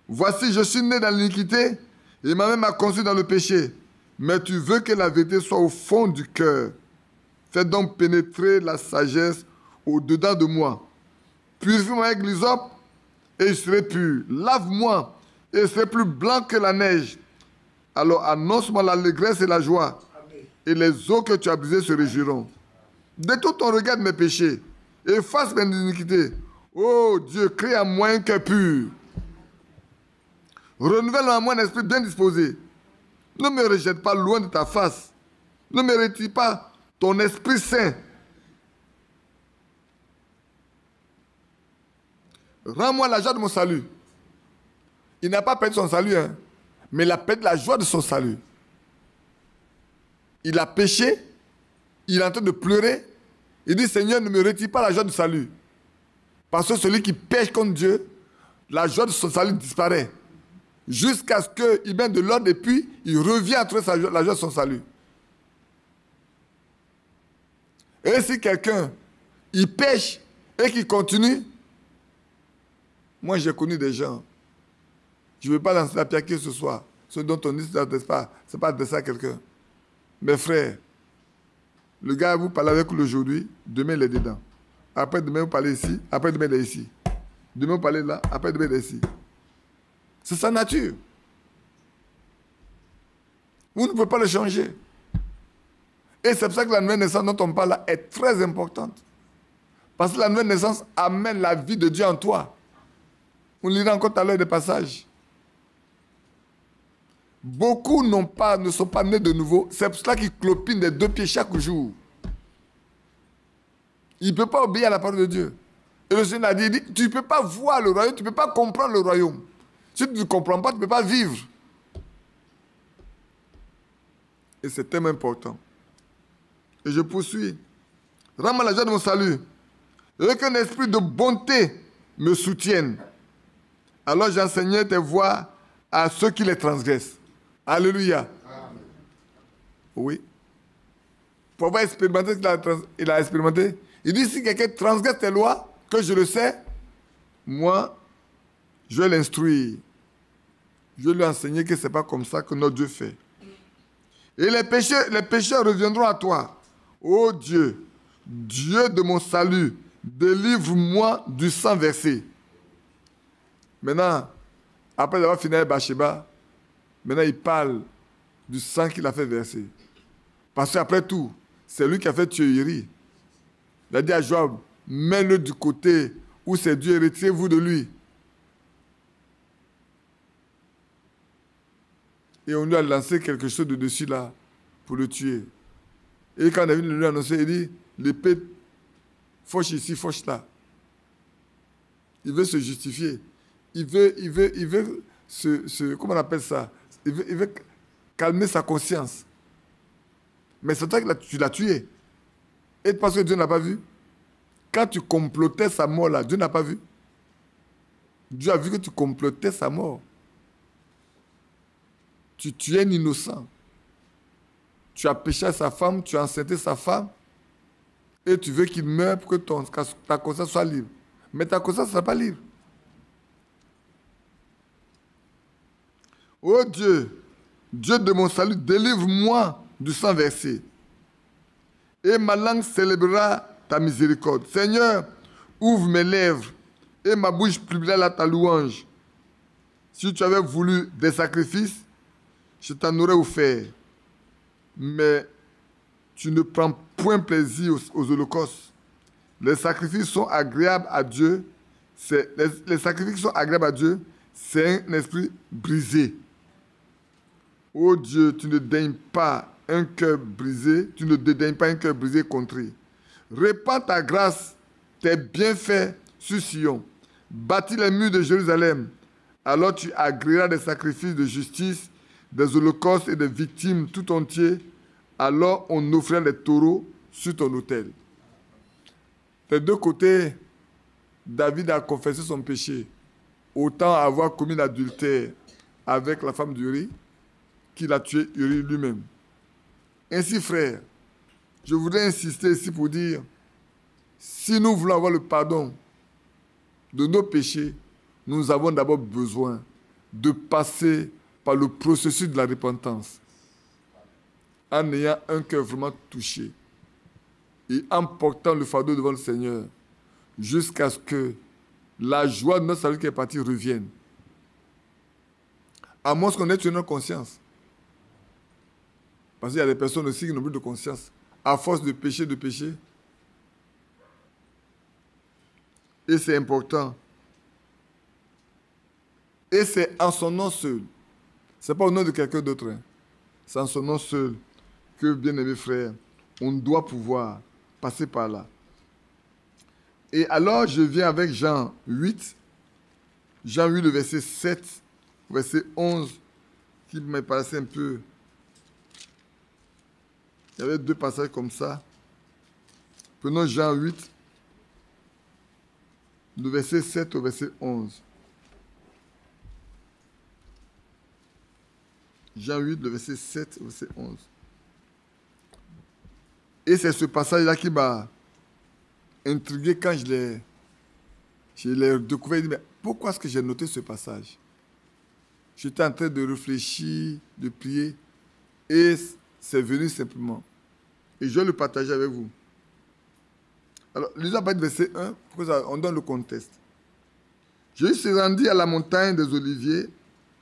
[SPEAKER 1] Voici, je suis né dans l'iniquité et ma mère m'a conçu dans le péché. Mais tu veux que la vérité soit au fond du cœur. Fais donc pénétrer la sagesse au-dedans de moi. Purifie-moi avec l'hysope et je serai pur. Lave-moi et je serai plus blanc que la neige. Alors annonce-moi l'allégresse et la joie. Amen. Et les eaux que tu as brisées se réjouiront. Détourne ton regard de mes péchés. Efface mes iniquités. Oh Dieu, crée en moi un cœur pur. Renouvelle en moi un esprit bien disposé. Ne me rejette pas loin de ta face. Ne me retire pas ton Esprit Saint. Rends-moi la joie de mon salut. Il n'a pas perdu son salut, hein, mais il a perdu la joie de son salut. Il a péché, il est en train de pleurer. Il dit, Seigneur, ne me retire pas la joie du salut. Parce que celui qui pêche contre Dieu, la joie de son salut disparaît. Jusqu'à ce qu'il mette de l'ordre et puis il revient à trouver la joie de son salut. Et si quelqu'un, il pêche et qu'il continue, moi j'ai connu des gens, je ne veux pas lancer la pierre que ce soit, ce dont on dit, ce n'est pas adressé à quelqu'un. Mes frères, le gars, vous parlez avec lui aujourd'hui, demain il est dedans. Après demain vous parlez ici, après demain il est ici. Demain vous parlez là, après demain il est ici. C'est sa nature. Vous ne pouvez pas le changer. Et c'est pour ça que la nouvelle naissance dont on parle là est très importante. Parce que la nouvelle naissance amène la vie de Dieu en toi. On lira encore tout à l'heure des passages. Beaucoup ne sont pas nés de nouveau. C'est pour cela qu'ils clopinent des 2 pieds chaque jour. Il ne peut pas obéir à la parole de Dieu. Et le Seigneur a dit, tu ne peux pas voir le royaume, tu ne peux pas comprendre le royaume. Si tu ne comprends pas, tu ne peux pas vivre. Et c'est tellement important. Et je poursuis. Rends-moi la joie de mon salut. Et qu'un esprit de bonté me soutienne. Alors j'enseignais tes voies à ceux qui les transgressent. Alléluia. Amen. Oui. Pour avoir expérimenté ce qu'il a expérimenté, il dit, si quelqu'un transgresse tes lois, que je le sais, moi, je vais l'instruire. Je vais lui enseigner que ce n'est pas comme ça que notre Dieu fait. Et les pécheurs reviendront à toi. Ô Dieu, Dieu de mon salut, délivre-moi du sang versé. Maintenant, après avoir fini avec Bathsheba, maintenant il parle du sang qu'il a fait verser. Parce qu'après tout, c'est lui qui a fait tuer Uri. Il a dit à Joab, mets-le du côté où c'est Dieu et retirez-vous de lui. Et on lui a lancé quelque chose de dessus là pour le tuer. Et quand David lui a annoncé, il dit, l'épée fauche ici, fauche là. Il veut se justifier. Il veut comment on appelle ça? Il veut calmer sa conscience. Mais c'est toi que tu l'as tué. Et parce que Dieu n'a pas vu. Quand tu complotais sa mort là, Dieu n'a pas vu. Dieu a vu que tu complotais sa mort. Tu tuais un innocent. Tu as péché à sa femme, tu as enceinté sa femme. Et tu veux qu'il meure pour que ta conscience soit libre. Mais ta conscience ne sera pas libre. Oh Dieu, Dieu de mon salut, délivre-moi du sang versé. Et ma langue célébrera ta miséricorde. Seigneur, ouvre mes lèvres et ma bouche publiera ta louange. Si tu avais voulu des sacrifices, je t'en aurais offert. Mais tu ne prends point plaisir aux holocaustes. Les sacrifices sont agréables à Dieu. Les sacrifices qui sont agréables à Dieu, c'est un esprit brisé. Oh Dieu, tu ne dédaignes pas un cœur brisé, tu ne dédaignes pas un cœur brisé contré. Répands ta grâce, tes bienfaits sur Sion. Bâtis les murs de Jérusalem. Alors tu agréeras des sacrifices de justice, des holocaustes et des victimes tout entiers. Alors on offrira des taureaux sur ton autel. Des deux côtés, David a confessé son péché. Autant avoir commis l'adultère avec la femme d'Uri, qu'il a tué Uri lui-même. Ainsi, frères, je voudrais insister ici pour dire, si nous voulons avoir le pardon de nos péchés, nous avons d'abord besoin de passer par le processus de la repentance, en ayant un cœur vraiment touché et en portant le fardeau devant le Seigneur, jusqu'à ce que la joie de notre salut qui est parti revienne. À moins qu'on ait tué notre conscience. Parce qu'il y a des personnes aussi qui n'ont plus de conscience. À force de pécher. Et c'est important. Et c'est en son nom seul. Ce n'est pas au nom de quelqu'un d'autre. Hein. C'est en son nom seul que, bien-aimés frères, on doit pouvoir passer par là. Et alors, je viens avec Jean 8. Jean 8, le verset 7, verset 11, qui me paraissait un peu... Il y avait deux passages comme ça. Prenons Jean 8, du verset 7 au verset 11. Jean 8, le verset 7 au verset 11. Et c'est ce passage-là qui m'a intrigué quand je l'ai découvert. Je me suis dit, mais pourquoi est-ce que j'ai noté ce passage? J'étais en train de réfléchir, de prier, et c'est venu simplement. Et je vais le partager avec vous. Alors, lisons à partir du verset 1, pour qu'on donne le contexte. Jésus se rendit à la montagne des Oliviers,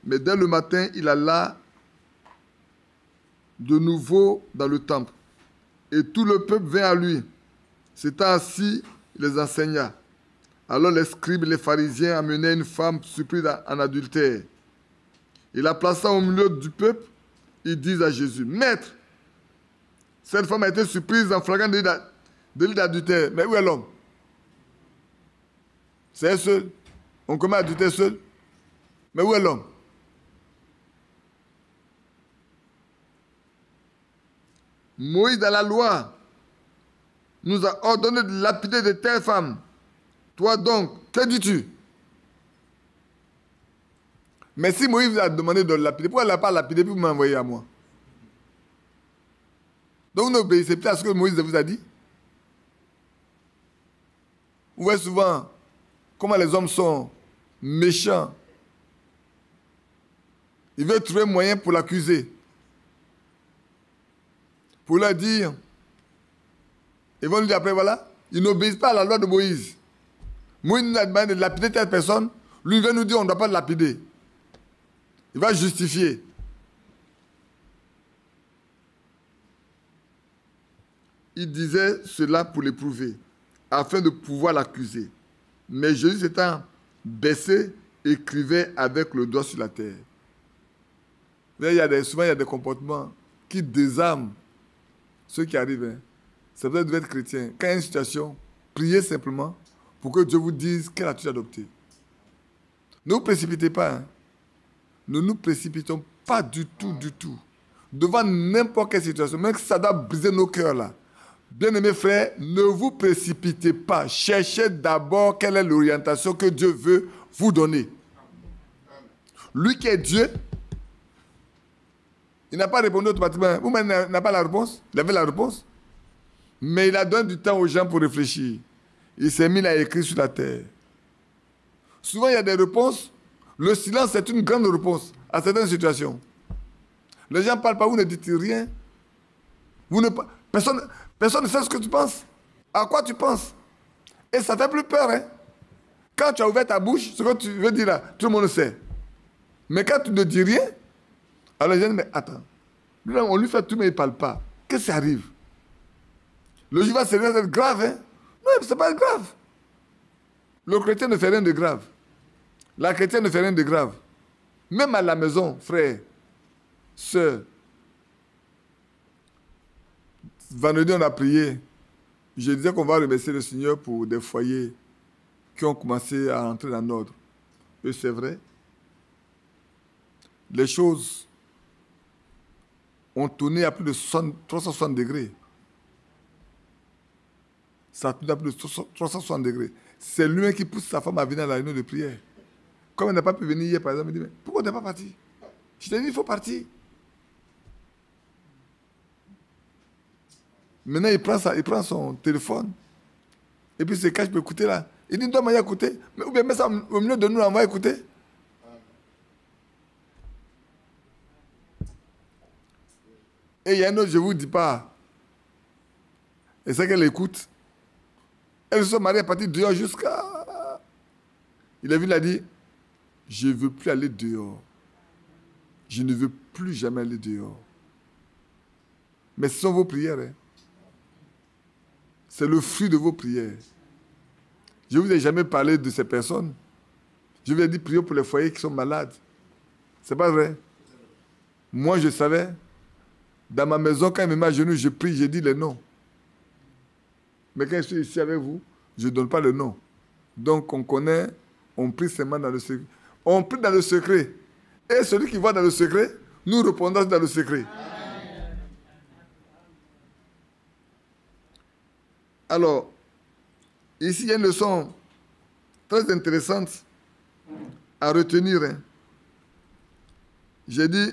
[SPEAKER 1] mais dès le matin, il alla de nouveau dans le temple. Et tout le peuple vint à lui. S'étant assis, il les enseigna. Alors les scribes et les pharisiens amenaient une femme surprise en adultère. Il la plaça au milieu du peuple. Ils disent à Jésus, « Maître, cette femme a été surprise en flagrant délit d'adultère. Mais où est l'homme? C'est elle seule. On commet adultère seul. Mais où est l'homme? » Moïse, dans la loi, nous a ordonné de lapider de telles femmes. Toi donc, que dis-tu? Mais si Moïse vous a demandé de lapider, pourquoi il n'a pas lapidé pour m'envoyer à moi? Donc vous n'obéissez plus à ce que Moïse vous a dit? Vous voyez souvent comment les hommes sont méchants. Ils veulent trouver un moyen pour l'accuser. Pour leur dire, ils vont lui dire après, voilà, ils n'obéissent pas à la loi de Moïse. Moïse nous a demandé de lapider telle personne, lui il vient nous dire on ne doit pas le lapider. Il va justifier. Il disait cela pour l'éprouver, afin de pouvoir l'accuser. Mais Jésus s'étant baissé, écrivait avec le doigt sur la terre. Mais souvent, il y a des comportements qui désarment ceux qui arrivent. Hein. C'est peut-être devez être chrétien. Quand il y a une situation, priez simplement pour que Dieu vous dise quelle attitude adopter. Ne vous précipitez pas. Hein. Ne nous précipitons pas du tout. Devant n'importe quelle situation, même si ça doit briser nos cœurs là. Bien-aimés frères, ne vous précipitez pas. Cherchez d'abord quelle est l'orientation que Dieu veut vous donner. Lui qui est Dieu, il n'a pas répondu automatiquement. Vous-même n'avez pas la réponse. Il avait la réponse. Mais il a donné du temps aux gens pour réfléchir. Il s'est mis à écrire sur la terre. Souvent, il y a des réponses. Le silence est une grande réponse à certaines situations. Les gens ne parlent pas, vous ne dites rien. Personne ne sait ce que tu penses. À quoi tu penses. Et ça fait plus peur. Hein? Quand tu as ouvert ta bouche, ce que tu veux dire là, tout le monde le sait. Mais quand tu ne dis rien, alors les gens disent, mais attends, on lui fait tout, mais il ne parle pas. Qu'est-ce qui arrive? Le jugement, c'est grave. Hein? Non, ce n'est pas grave. Le chrétien ne fait rien de grave. La chrétienne ne fait rien de grave. Même à la maison, frère, sœur. Vendredi, on a prié. Je disais qu'on va remercier le Seigneur pour des foyers qui ont commencé à entrer dans l'ordre. Et c'est vrai. Les choses ont tourné à plus de 360 degrés. Ça a tourné à plus de 360 degrés. C'est lui qui pousse sa femme à venir à la réunion de prière. Comme elle n'a pas pu venir hier, par exemple, il dit, mais pourquoi tu n'es pas parti? Je t'ai dit, il faut partir. Maintenant, il prend son téléphone et puis il se cache pour écouter là. Il dit, dois-moi y écouter. Mais, ou bien, mets ça au milieu de nous, on va écouter. Et il y a un autre, je ne vous dis pas. Et c'est qu'elle écoute. Elle se marie à partir de dehors jusqu'à... Il est venu, il a dit, je ne veux plus aller dehors. Je ne veux plus jamais aller dehors. Mais ce sont vos prières. Hein. C'est le fruit de vos prières. Je ne vous ai jamais parlé de ces personnes. Je vous ai dit prier pour les foyers qui sont malades. Ce n'est pas vrai. Moi, je savais. Dans ma maison, quand il me met à genoux, je prie, je dis les noms. Mais quand je suis ici avec vous, je ne donne pas le nom. Donc, on connaît, on prie seulement dans le secret. On prie dans le secret. Et celui qui va dans le secret, nous répondons dans le secret. Alors, ici, il y a une leçon très intéressante à retenir. Hein. J'ai dit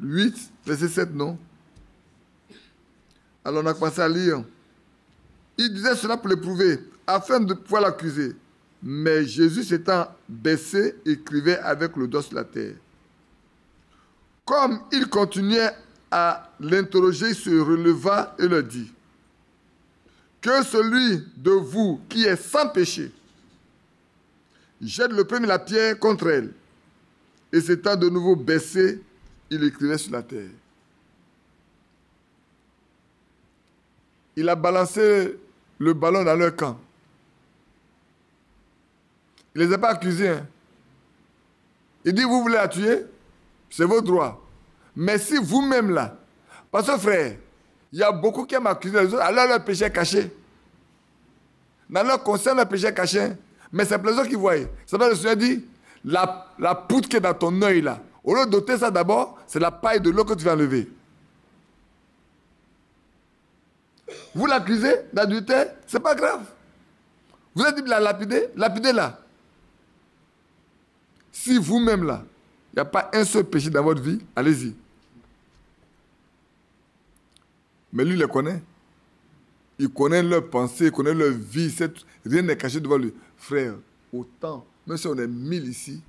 [SPEAKER 1] 8, verset 7, non? Alors, on a commencé à lire. Il disait cela pour l'éprouver, afin de pouvoir l'accuser. Mais Jésus s'étant baissé, écrivait avec le doigt sur la terre. Comme il continuait à l'interroger, il se releva et leur dit, que celui de vous qui est sans péché jette le premier la pierre contre elle. Et s'étant de nouveau baissé, il écrivait sur la terre. Il a balancé le ballon dans leur camp. Il ne les a pas accusés. Hein. Il dit, vous voulez la tuer? C'est votre droit. Mais si vous-même là, parce que frère, il y a beaucoup qui aiment accuser les autres, alors leur péché est caché. Dans leur conscience, leur péché est caché. Mais c'est les autres qui voient. Ça veut dire, le Seigneur dit, la poutre qui est dans ton œil là, au lieu d'ôter ça d'abord, c'est la paille de l'eau que tu vas enlever. Vous l'accusez d'adultère, c'est pas grave. Vous avez dit de la lapider, lapidez-la. Si vous-même là, il n'y a pas un seul péché dans votre vie, allez-y. Mais lui, il les connaît. Il connaît leurs pensées, il connaît leur vie. Rien n'est caché devant lui. Frère, autant, même si on est 1000 ici,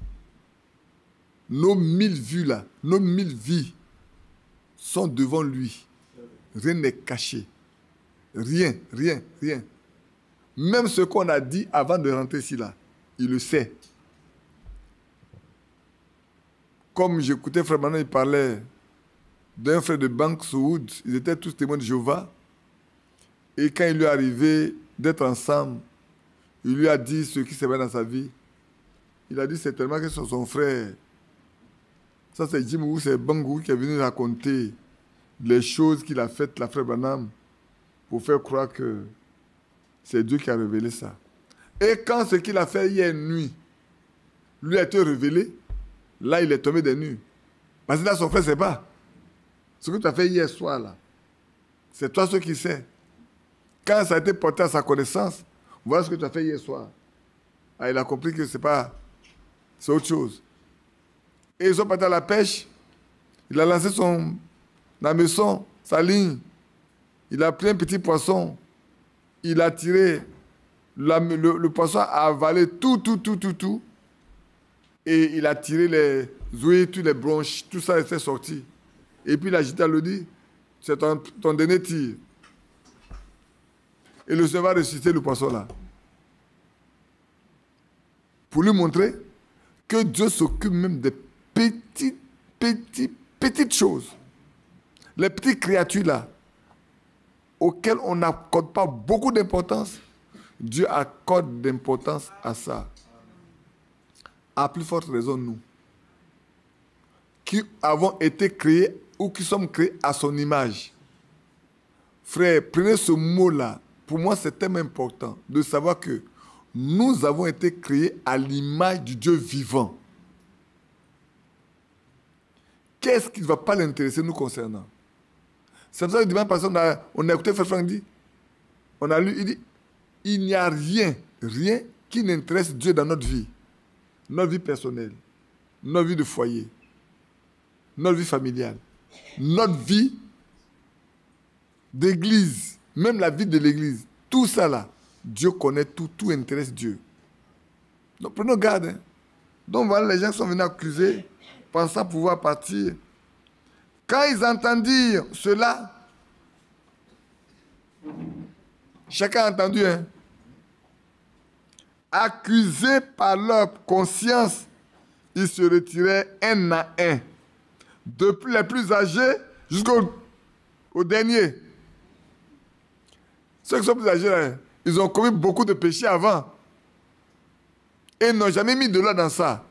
[SPEAKER 1] nos 1000 vues là, nos 1000 vies sont devant lui. Rien n'est caché. Rien, rien, rien. Même ce qu'on a dit avant de rentrer ici là, il le sait. Comme j'écoutais Frère Manon, il parlait d'un frère de Bankswood, ils étaient tous témoins de Jéhovah. Et quand il lui est arrivé d'être ensemble, il lui a dit ce qui s'est passé dans sa vie. Il a dit certainement que c'est son frère. Ça, c'est Jim Wu, c'est Bangou qui est venu raconter les choses qu'il a faites, la frère Branham, pour faire croire que c'est Dieu qui a révélé ça. Et quand ce qu'il a fait hier nuit lui a été révélé, là, il est tombé des nues. Parce que là, son frère ne sait pas. Ce que tu as fait hier soir, là, c'est toi ce qui sais. Quand ça a été porté à sa connaissance, voilà ce que tu as fait hier soir. Ah, il a compris que c'est pas... C'est autre chose. Et ils sont partis à la pêche. Il a lancé son hameçon, sa ligne. Il a pris un petit poisson. Il a tiré. Le poisson a avalé tout. Et il a tiré les ouïes, toutes les bronches, tout ça était sorti. Et puis il a jeté à l'eau, dit, c'est ton dernier tir. Et le Seigneur va ressusciter le poisson là. Pour lui montrer que Dieu s'occupe même des petites choses. Les petites créatures là, auxquelles on n'accorde pas beaucoup d'importance, Dieu accorde d'importance à ça. À plus forte raison, nous, qui avons été créés ou qui sommes créés à son image. Frère, prenez ce mot-là. Pour moi, c'est tellement important de savoir que nous avons été créés à l'image du Dieu vivant. Qu'est-ce qui ne va pas l'intéresser nous concernant? C'est pour ça que dimanche passé, on a écouté Frère Franck dit, on a lu, il dit, il n'y a rien qui n'intéresse Dieu dans notre vie. Notre vie personnelle, notre vie de foyer, notre vie familiale, notre vie d'église, même la vie de l'église. Tout ça là, Dieu connaît tout intéresse Dieu. Donc prenons garde. Hein. Donc voilà, les gens sont venus accuser, pensant pouvoir partir. Quand ils entendirent cela, chacun a entendu, hein, accusés par leur conscience, ils se retiraient un à un, depuis les plus âgés jusqu'au dernier. Ceux qui sont plus âgés, là, ils ont commis beaucoup de péchés avant. Et n'ont jamais mis de loi dans ça.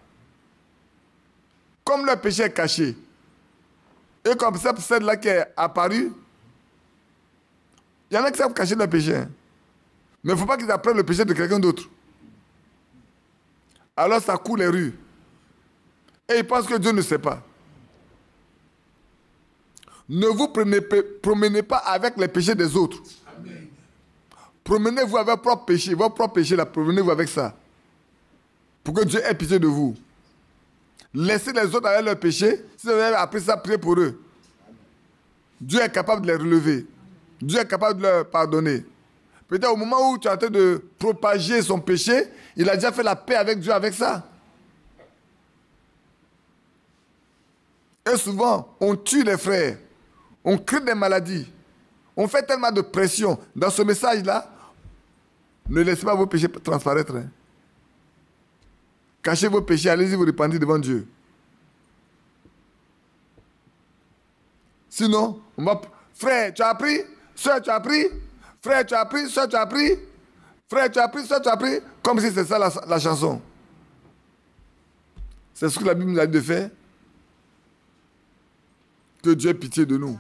[SPEAKER 1] Comme leur péché est caché. Et comme ça, celle-là qui est apparue, il y en a qui savent cacher leur péché. Hein. Mais il ne faut pas qu'ils apprennent le péché de quelqu'un d'autre. Alors ça court les rues. Et ils pensent que Dieu ne sait pas. Ne vous promenez pas avec les péchés des autres. Amen. Promenez-vous avec votre propre péché, là, promenez-vous avec ça. Pour que Dieu ait pitié de vous. Laissez les autres avec leurs péchés. Si vous avez appris ça, priez pour eux. Dieu est capable de les relever. Dieu est capable de leur pardonner. Peut-être au moment où tu es en train de propager son péché, il a déjà fait la paix avec Dieu avec ça. Et souvent, on tue les frères. On crée des maladies. On fait tellement de pression. Dans ce message-là, ne laissez pas vos péchés transparaître. Hein. Cachez vos péchés, allez-y vous repentir devant Dieu. Sinon, on va... Frère, tu as appris? Soeur, tu as appris? Frère, tu as appris? Soeur, tu as appris? Frère, tu as appris? Soeur, tu as appris? Comme si c'est ça la chanson. C'est ce que la Bible nous a dit de faire. Que Dieu ait pitié de nous.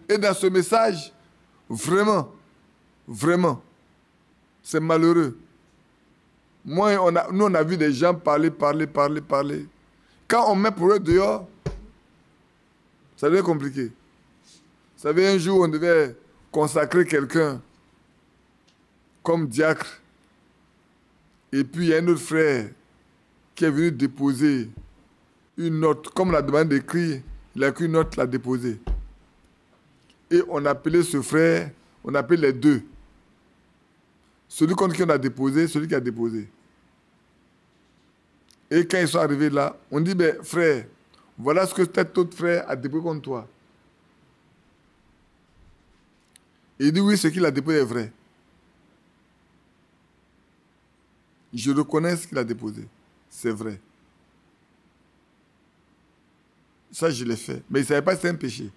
[SPEAKER 1] Et dans ce message, vraiment, c'est malheureux. Moi, nous, on a vu des gens parler. Quand on met pour eux dehors, ça devient compliqué. Vous savez, un jour, on devait consacrer quelqu'un comme diacre. Et puis, il y a un autre frère qui est venu déposer une note. Comme la demande d'écrit, il a écrit une note, l'a déposée. Et on appelait ce frère, on appelait les deux. Celui contre qui on a déposé, celui qui a déposé. Et quand ils sont arrivés là, on dit, ben, frère, voilà ce que cet autre frère a déposé contre toi. Et il dit, oui, ce qu'il a déposé est vrai. Je reconnais ce qu'il a déposé. C'est vrai. Ça, je l'ai fait. Mais il ne savait pas que c'était un péché.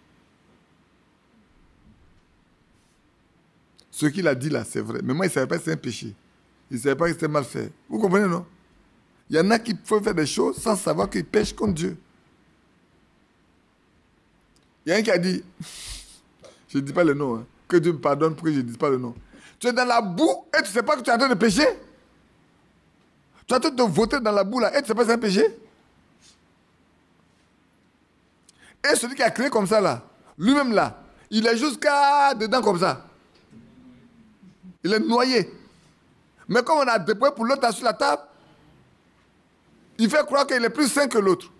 [SPEAKER 1] Ce qu'il a dit là, c'est vrai. Mais moi, il ne savait pas que c'était un péché. Il ne savait pas que c'était mal fait. Vous comprenez, non? Il y en a qui peuvent faire des choses sans savoir qu'ils pêchent contre Dieu. Il y a un qui a dit, je ne dis pas le nom, hein, que Dieu me pardonne pour que je ne dise pas le nom. Tu es dans la boue et tu ne sais pas que tu es en train de pécher? Tu es en train de voter dans la boue là et tu ne sais pas que c'est un péché? Et celui qui a créé comme ça là, lui-même là, il est jusqu'à dedans comme ça. Il est noyé. Mais comme on a déposé pour l'autre sur la table, il fait croire qu'il est plus saint que l'autre.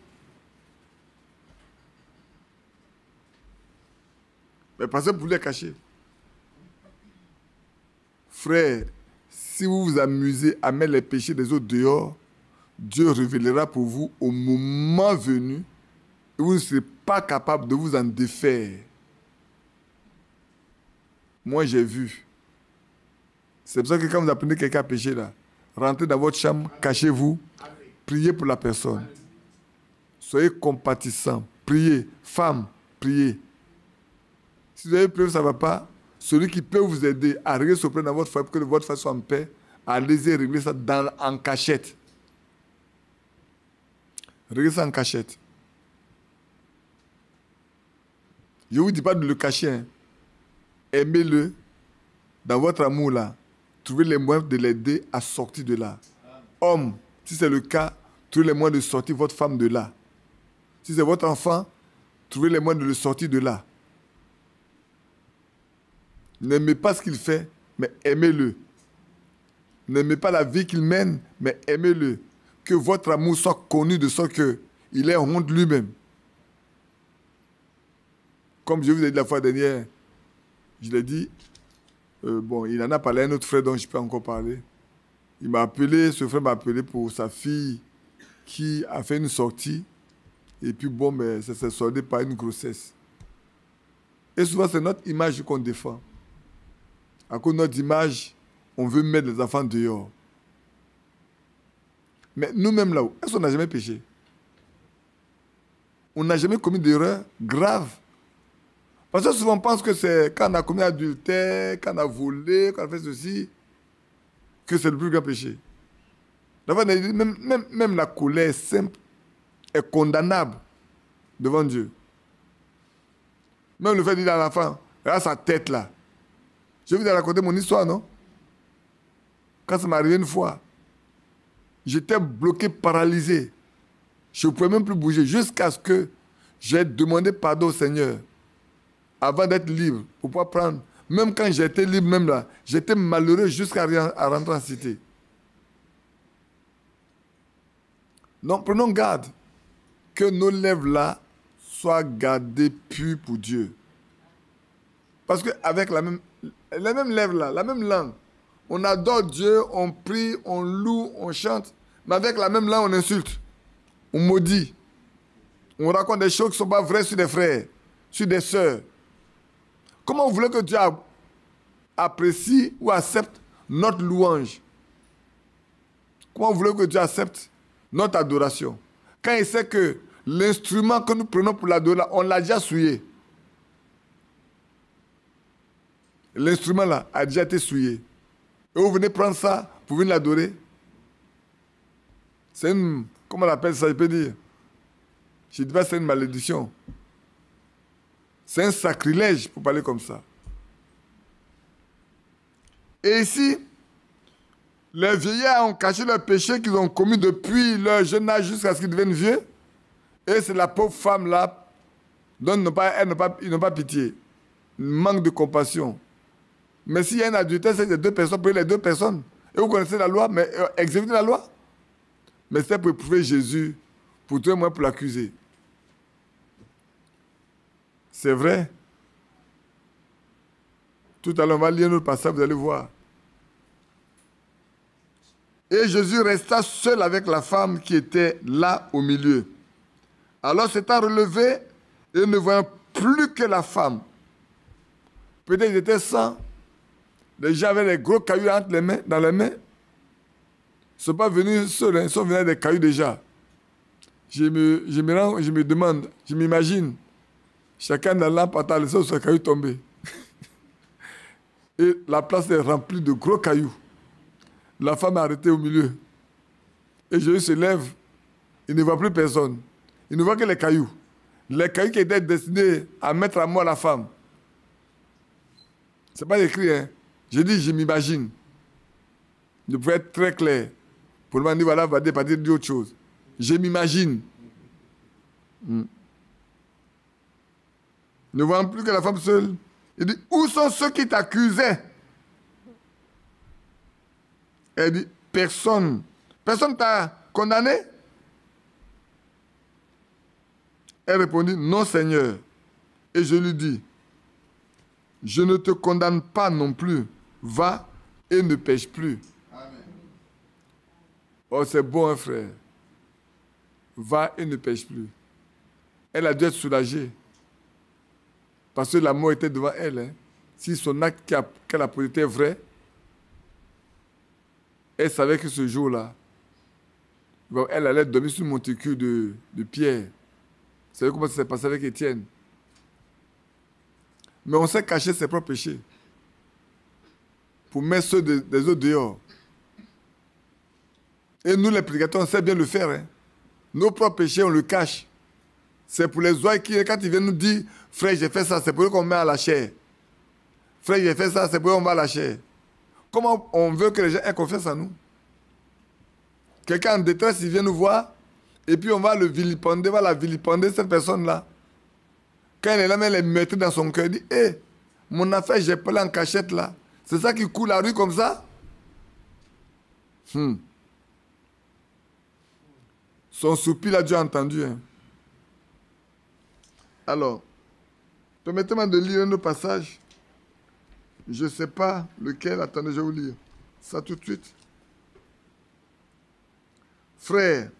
[SPEAKER 1] Mais parce que pour lui est caché. frère, si vous vous amusez à mettre les péchés des autres dehors, Dieu révélera pour vous au moment venu et vous ne serez pas capable de vous en défaire. Moi, j'ai vu. C'est pour ça que quand vous apprenez quelqu'un à pécher, là, rentrez dans votre chambre, cachez-vous, priez pour la personne. Soyez compatissants, priez. Femmes, priez. Si vous avez peur, ça ne va pas, celui qui peut vous aider à régler ce problème dans votre foyer pour que votre foyer soit en paix, allez-y régler ça en cachette. Réglez ça en cachette. Je ne vous dis pas de le cacher. Hein. Aimez-le. Dans votre amour là, trouvez les moyens de l'aider à sortir de là. Homme, si c'est le cas, trouvez les moyens de sortir votre femme de là. Si c'est votre enfant, trouvez les moyens de le sortir de là. N'aimez pas ce qu'il fait, mais aimez-le. N'aimez pas la vie qu'il mène, mais aimez-le. Que votre amour soit connu de sorte qu'il ait honte lui-même. Comme je vous ai dit la fois dernière, je l'ai dit, il en a parlé à un autre frère dont je peux encore parler. Il m'a appelé, ce frère m'a appelé pour sa fille qui a fait une sortie. Et puis ça s'est soldé par une grossesse. Et souvent, c'est notre image qu'on défend. À cause de notre image, on veut mettre les enfants dehors. Mais nous-mêmes là-haut, est-ce qu'on n'a jamais péché? On n'a jamais commis d'erreur grave. Parce que souvent on pense que c'est quand on a commis adultère, quand on a volé, quand on a fait ceci, que c'est le plus grand péché. D'abord, même la colère simple est condamnable devant Dieu. Même le fait de dire à l'enfant, regarde sa tête là. Je vais vous raconter mon histoire, non? Quand ça m'est arrivé une fois, j'étais bloqué, paralysé. Je ne pouvais même plus bouger jusqu'à ce que j'ai demandé pardon au Seigneur avant d'être libre pour pouvoir prendre. Même quand j'étais libre, même là, j'étais malheureux jusqu'à rentrer en cité. Donc prenons garde que nos lèvres là soient gardées pures pour Dieu. Parce qu'avec la même lèvre là, la même langue, on adore Dieu, on prie, on loue, on chante, mais avec la même langue, on insulte, on maudit, on raconte des choses qui ne sont pas vraies sur des frères, sur des sœurs. Comment vous voulez que Dieu apprécie ou accepte notre louange? Comment vous voulez que Dieu accepte notre adoration? Quand il sait que l'instrument que nous prenons pour l'adoration, on l'a déjà souillé. L'instrument là a déjà été souillé. Et vous venez prendre ça pour venir l'adorer. C'est une... Comment on appelle ça, je peux dire? Je ne dis pas que c'est une malédiction. C'est un sacrilège pour parler comme ça. Et ici, les vieillards ont caché leurs péchés qu'ils ont commis depuis leur jeune âge jusqu'à ce qu'ils deviennent vieux. Et c'est la pauvre femme-là dont ils n'ont pas pitié. Ils manquent de compassion. Mais s'il y a un adultère, c'est les deux personnes, pour les deux personnes. Et vous connaissez la loi, mais exécutez la loi. Mais c'est pour éprouver Jésus, pour trouver moi pour l'accuser. C'est vrai. Tout à l'heure, on va lire notre passage, vous allez voir. Et Jésus resta seul avec la femme qui était là au milieu. Alors s'étant relevé et ne voyant plus que la femme. Peut-être qu'ils étaient 100. Les gens avaient des gros cailloux dans les mains. Ils ne sont pas venus seuls, ils sont venus avec des cailloux déjà. Je me demande, je m'imagine, chacun dans la lampe attend le sol sur le caillou tombé. Et la place est remplie de gros cailloux. La femme est arrêtée au milieu. Et Jésus se lève, il ne voit plus personne. Il ne voit que les cailloux. Les cailloux qui étaient destinés à mettre à mort la femme. Ce n'est pas écrit, hein. Je dis, je m'imagine. Je pouvais être très clair. Pour le moment, voilà, va dire d'autre chose. Je m'imagine. Ne voyant plus que la femme seule, il dit, où sont ceux qui t'accusaient? Elle dit, personne. Personne t'a condamné? Elle répondit, non Seigneur. Et je lui dis, je ne te condamne pas non plus. Va et ne pêche plus. Oh, c'est bon, hein, frère. Va et ne pêche plus. Elle a dû être soulagée. Parce que la mort était devant elle. Hein. Si son acte qu'elle a posé était vrai, elle savait que ce jour-là, elle allait dormir sur le monticule de pierre. Vous savez comment ça s'est passé avec Étienne? Mais on s'est caché ses propres péchés pour mettre ceux des autres dehors. Et nous, les prédicateurs, on sait bien le faire. Hein. Nos propres péchés, on le cache. C'est pour les oies qui, quand ils viennent nous dire, frère, j'ai fait ça, c'est pour eux qu'on met à la chair. Frère, j'ai fait ça, c'est pour eux qu'on met à la chair. Comment on veut que les gens aient confiance en nous? Quelqu'un en détresse, il vient nous voir, et puis on va le vilipender, va la vilipender, cette personne-là. Quand elle est là, elle est meurtrie dans son cœur, il dit, hé, mon affaire, j'ai pas en cachette là. C'est ça qui coule la rue comme ça? Son soupir a Dieu entendu. Hein. Alors, permettez-moi de lire un autre passage. Je ne sais pas lequel. Attendez, je vais vous lire ça tout de suite. Frère,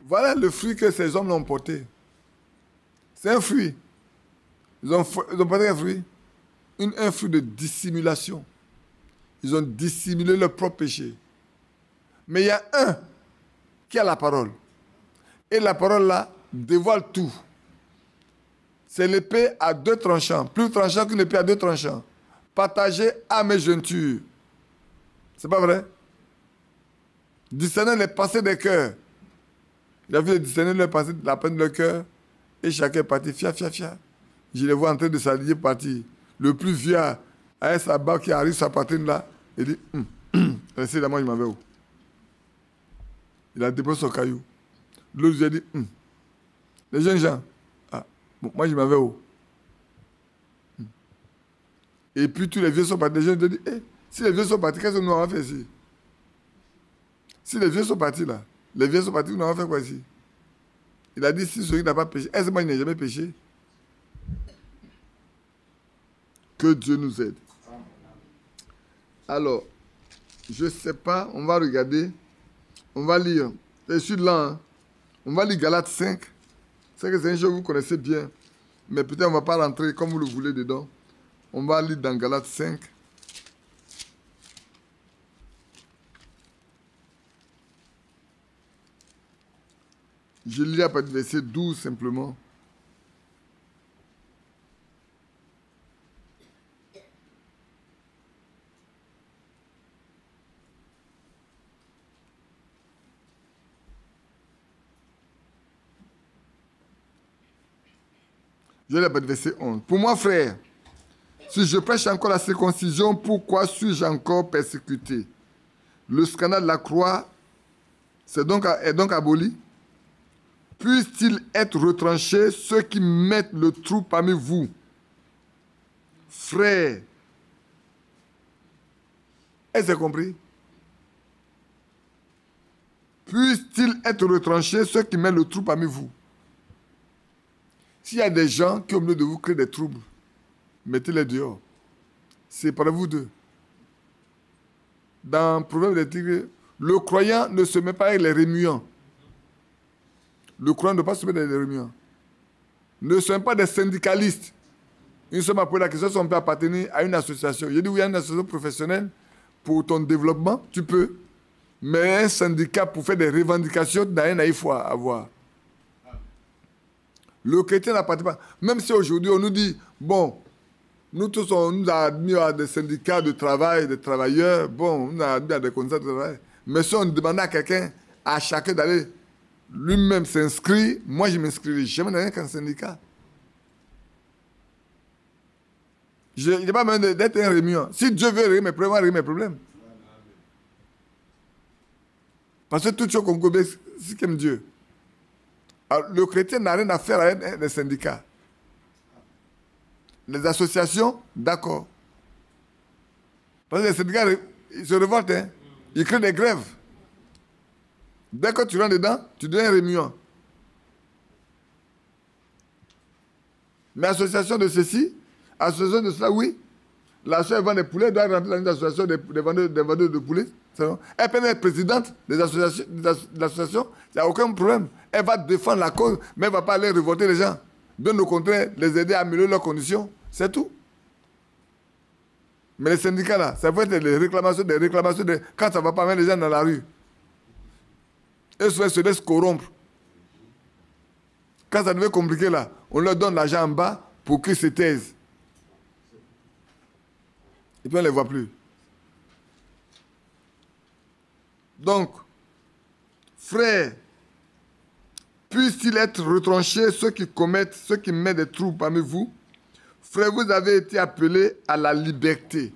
[SPEAKER 1] voilà le fruit que ces hommes l'ont porté. C'est un fruit. Ils ont porté un fruit. Un fruit de dissimulation. Ils ont dissimulé leur propre péché. Mais il y a un qui a la parole. Et la parole là dévoile tout. C'est l'épée à deux tranchants. Plus tranchant qu'une épée à deux tranchants. Partagée à mes jointures. C'est pas vrai? Discerner les pensées des cœurs. Il a vu discerner les pensées, la peine de leur cœur. Et chacun est parti. Fia. Je les vois en train de s'allier partir. Le plus vieux a sa barbe qui arrive sur sa poitrine là. Il dit, restez là, moi je m'en vais où? Il a déposé son caillou. L'autre lui a dit, les jeunes gens, bon, moi je m'en vais où? Et puis tous les vieux sont partis. Les jeunes te disent, si les vieux sont partis, qu'est-ce que nous avons fait ici? Si les vieux sont partis là, les vieux sont partis, nous avons fait quoi ici? Il a dit, si celui n'a pas péché, est-ce que moi je n'ai jamais péché? Que Dieu nous aide. Alors, je ne sais pas, on va regarder, on va lire. Je suis là, hein. On va lire Galates 5. C'est que c'est un jeu que vous connaissez bien, mais peut-être on ne va pas rentrer comme vous le voulez dedans. On va lire dans Galates 5. Je lis à partir du verset 12 simplement. Je lis à partir du verset 11. Pour moi, frère, si je prêche encore la circoncision, pourquoi suis-je encore persécuté? Le scandale de la croix est donc aboli. Puisse-t-il être retranché ceux qui mettent le trou parmi vous? Frères, est-ce que vous avez compris? Puisse-t-il être retranché ceux qui mettent le trou parmi vous? S'il y a des gens qui, au milieu de vous, créent des troubles, mettez-les dehors. Séparez-vous d'eux. Dans Proverbe des Tigres, le croyant ne se met pas avec les remuants. Le croyant ne doit pas se mettre avec les remuants. Ne soyez pas des syndicalistes. Une fois m'a posé la question si on peut appartenir à une association. J'ai dit oui, il y a une association professionnelle pour ton développement, tu peux. Mais un syndicat pour faire des revendications, il faut avoir. Le chrétien n'appartient pas. Même si aujourd'hui on nous dit, bon, nous tous on nous a admis à des syndicats de travail, des travailleurs, bon, on nous a admis à des conditions de travail. Mais si on demandait à quelqu'un, à chacun d'aller lui-même s'inscrire, moi je ne m'inscrirai jamais dans un syndicat. Je n'ai pas besoin d'être un réunion. Si Dieu veut régler mes problèmes, il va régler mes problèmes. Parce que toute chose qu'on connaît, c'est comme Dieu. Alors, le chrétien n'a rien à faire avec les syndicats. Les associations, d'accord. Parce que les syndicats, ils se révoltent. Hein? Ils créent des grèves. Dès que tu rentres dedans, tu deviens réunion. Mais association de ceci, association de cela, oui. La soeur vend des poulets, elle doit rentrer dans une association des vendeurs de poulets. Elle peut être présidente des associations, de l'association, il n'y a aucun problème. Elle va défendre la cause, mais elle ne va pas aller révolter les gens. Bien au contraire, les aider à améliorer leurs conditions. C'est tout. Mais les syndicats là, ça peut être des réclamations, quand ça ne va pas mettre les gens dans la rue. Et souvent, ils se laissent corrompre. Quand ça devient compliqué là, on leur donne l'argent en bas pour qu'ils se taisent. Et puis on ne les voit plus. Donc, frères, puissent-ils être retranchés ceux qui mettent des troubles parmi vous? Frères, vous avez été appelés à la liberté.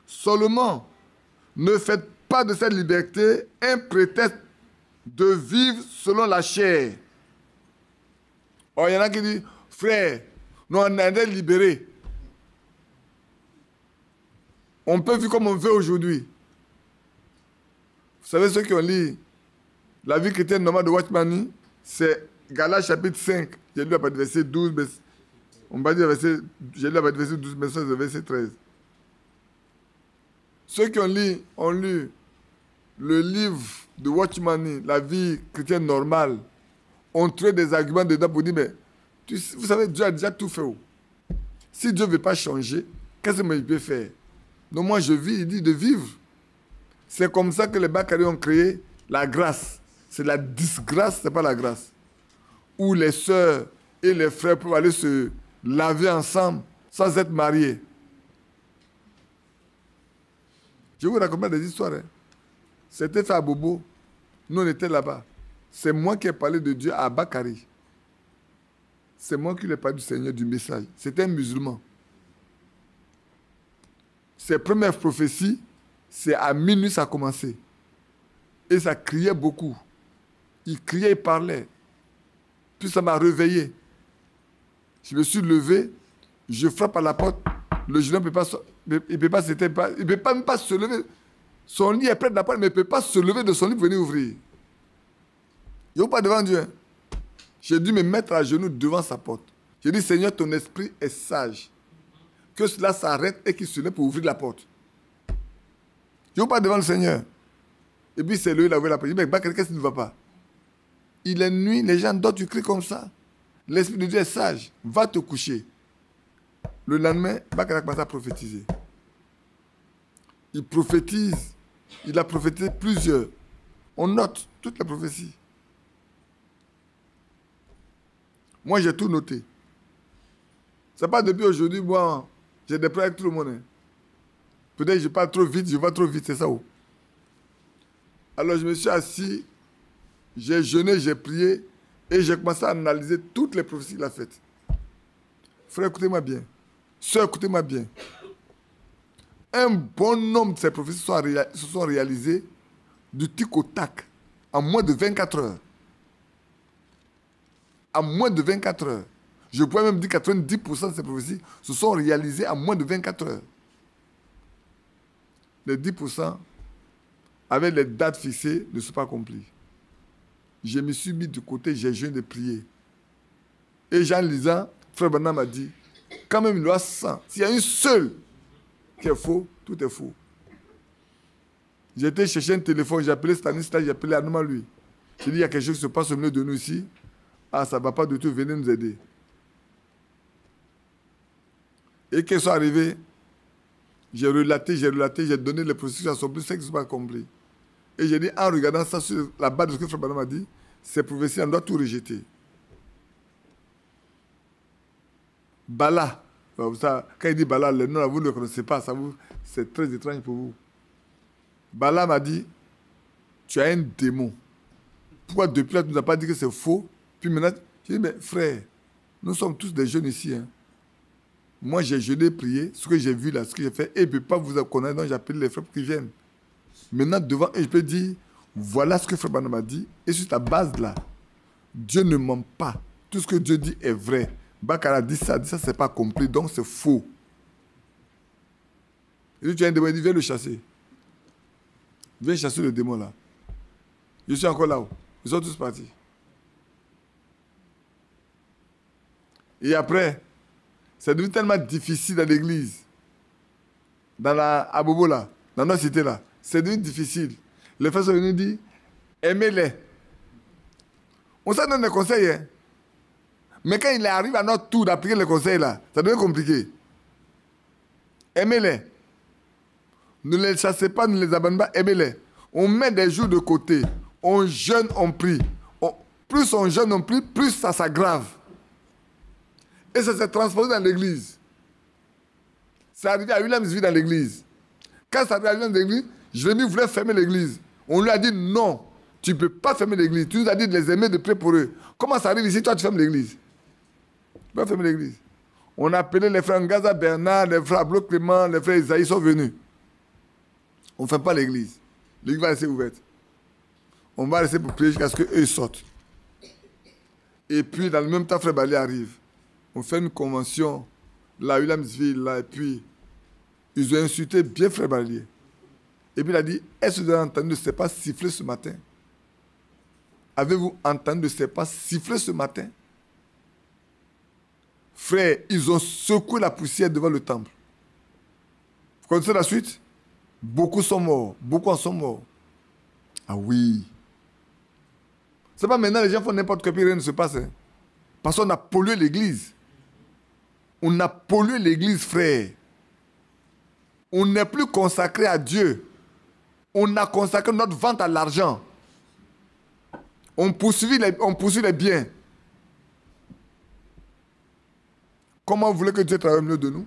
[SPEAKER 1] Seulement, ne faites pas de cette liberté un prétexte de vivre selon la chair. Or, il y en a qui disent, frère, nous on est libérés. On peut vivre comme on veut aujourd'hui. Vous savez, ceux qui ont lu la vie chrétienne normale de Watchman, c'est Galates chapitre 5. J'ai lu à partir du verset 12, mais on va dire j'ai lu à partir du verset 12, mais c'est le verset 13. Ceux qui ont lu le livre de Watchman, la vie chrétienne normale, ont trouvé des arguments dedans pour dire, mais vous savez, Dieu a déjà tout fait. Si Dieu ne veut pas changer, qu'est-ce que je peux faire? Donc moi je vis, il dit de vivre. C'est comme ça que les Bakari ont créé la grâce. C'est la disgrâce, ce n'est pas la grâce. Où les sœurs et les frères peuvent aller se laver ensemble sans être mariés. Je vous raconte des histoires. Hein. C'était fait à Bobo. Nous, on était là-bas. C'est moi qui ai parlé de Dieu à Bakari. C'est moi qui lui ai parlé du Seigneur, du message. C'était un musulman. Ses premières prophéties, c'est à minuit ça a commencé. Et ça criait beaucoup. Il criait, il parlait. Puis ça m'a réveillé. Je me suis levé, je frappe à la porte. Le jeune homme ne peut pas même pas se lever. Son lit est près de la porte, mais il ne peut pas se lever de son lit pour venir ouvrir. Il n'est pas devant Dieu. Hein. J'ai dû me mettre à genoux devant sa porte. J'ai dit, Seigneur, ton esprit est sage. Que cela s'arrête et qu'il se lève pour ouvrir la porte. Je ne vais pas devant le Seigneur. Et puis c'est lui, il a ouvert la porte. Il dit, mais qu'est-ce qui ne va pas? Il est nuit, les gens dorment, tu cries comme ça. L'Esprit de Dieu est sage. Va te coucher. Le lendemain, Bakar a commencé à prophétiser. Il prophétise. Il a prophétisé plusieurs. On note toutes les prophéties. Moi, j'ai tout noté. Ce n'est pas depuis aujourd'hui, moi, j'ai des problèmes avec tout le monde. Hein. Peut-être que je parle trop vite, je vais trop vite, c'est ça. Oh. Alors, je me suis assis, j'ai jeûné, j'ai prié, et j'ai commencé à analyser toutes les prophéties qu'il a faites. Frère, écoutez-moi bien. Sœur, écoutez-moi bien. Un bon nombre de ces prophéties se sont réalisées du tic au tac, en moins de 24 heures. En moins de 24 heures. Je pourrais même dire que 90% de ces prophéties se sont réalisées en moins de 24 heures. Les 10% avec les dates fixées ne sont pas accomplis. Je me suis mis de côté, j'ai jeûné de prier. Et en lisant, Frère Branham m'a dit, quand même il y a 100. S'il y a une seule qui est faux, tout est faux. J'ai été chercher un téléphone, j'ai appelé Stanislas, j'ai appelé Anouman lui. J'ai dit, il y a quelque chose qui se passe au milieu de nous ici. Ah, ça ne va pas du tout, venez nous aider. Et qu'ils sont arrivés, j'ai relaté, j'ai donné les processus à son plus, c'est qu'ils ne sont pas compris. Et j'ai dit, en regardant ça sur la base de ce que Frère Branham a dit, ces prophéties, on doit tout rejeter. Bala, quand il dit Bala, le nom, vous ne le connaissez pas, c'est très étrange pour vous. Bala m'a dit, tu as un démon. Pourquoi depuis là, tu ne nous as pas dit que c'est faux? Puis maintenant, j'ai dit, mais frère, nous sommes tous des jeunes ici. Hein. Moi, j'ai jeûné, prié, ce que j'ai vu là, ce que j'ai fait, et je ne peux pas vous connaître, donc j'appelle les frères pour qu'ils viennent. Maintenant, devant, et je peux dire, voilà ce que Frère Branham a dit, et sur ta base là, Dieu ne ment pas. Tout ce que Dieu dit est vrai. Bakar a dit ça, c'est pas compris, donc c'est faux. Et tu as un démon, il dit, viens le chasser. Viens chasser le démon là. Je suis encore là-haut. Ils sont tous partis. Et après, c'est devenu tellement difficile dans l'église. à Bobo, là, dans notre cité, là. C'est devenu difficile. Les frères sont venus dire, aimez-les. On s'en donne des conseils, hein. Mais quand il arrive à notre tour d'appliquer les conseils, là, ça devient compliqué. Aimez-les. Ne les chassez pas, ne les abandonnez pas, aimez-les. On met des jours de côté. On jeûne, on prie. Plus on jeûne, on prie, plus ça s'aggrave. Et ça s'est transformé dans l'église. C'est arrivé à Williamsville dans l'église. Quand ça arrive à Williamsville dans l'église, Jérémie voulait fermer l'église. On lui a dit non, tu ne peux pas fermer l'église. Tu nous as dit de les aimer, de prier pour eux. Comment ça arrive ici, toi tu fermes l'église? Tu peux pas fermer l'église. On a appelé les frères Ngaza Bernard, les frères Ablo Clément, les frères Isaïe sont venus. On ne ferme pas l'église. L'église va rester ouverte. On va rester pour prier jusqu'à ce qu'eux sortent. Et puis, dans le même temps, frère Bali arrive. On fait une convention, là, à Williamsville, là, et puis, ils ont insulté bien frère Bali. Et puis, il a dit, est-ce que vous avez entendu de ses pas siffler ce matin? Avez-vous entendu de ses pas siffler ce matin? Frère, ils ont secoué la poussière devant le temple. Vous connaissez la suite? Beaucoup sont morts. Beaucoup en sont morts. Ah oui. C'est pas maintenant les gens font n'importe quoi, puis rien ne se passe. Hein. Parce qu'on a pollué l'église. On a pollué l'église, frère. On n'est plus consacré à Dieu. On a consacré notre vente à l'argent. On poursuit les biens. Comment vous voulez que Dieu travaille mieux de nous?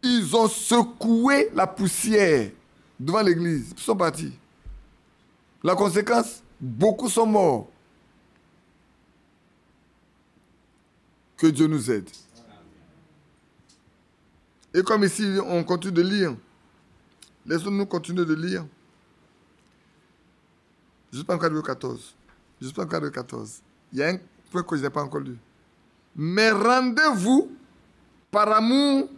[SPEAKER 1] Ils ont secoué la poussière devant l'église. Ils sont partis. La conséquence, beaucoup sont morts. Que Dieu nous aide. Et comme ici, on continue de lire. Laissons-nous continuer de lire. Jusqu'en 14. Jusqu'en 14. Il y a un point que je n'ai pas encore lu. Mais rendez-vous par amour,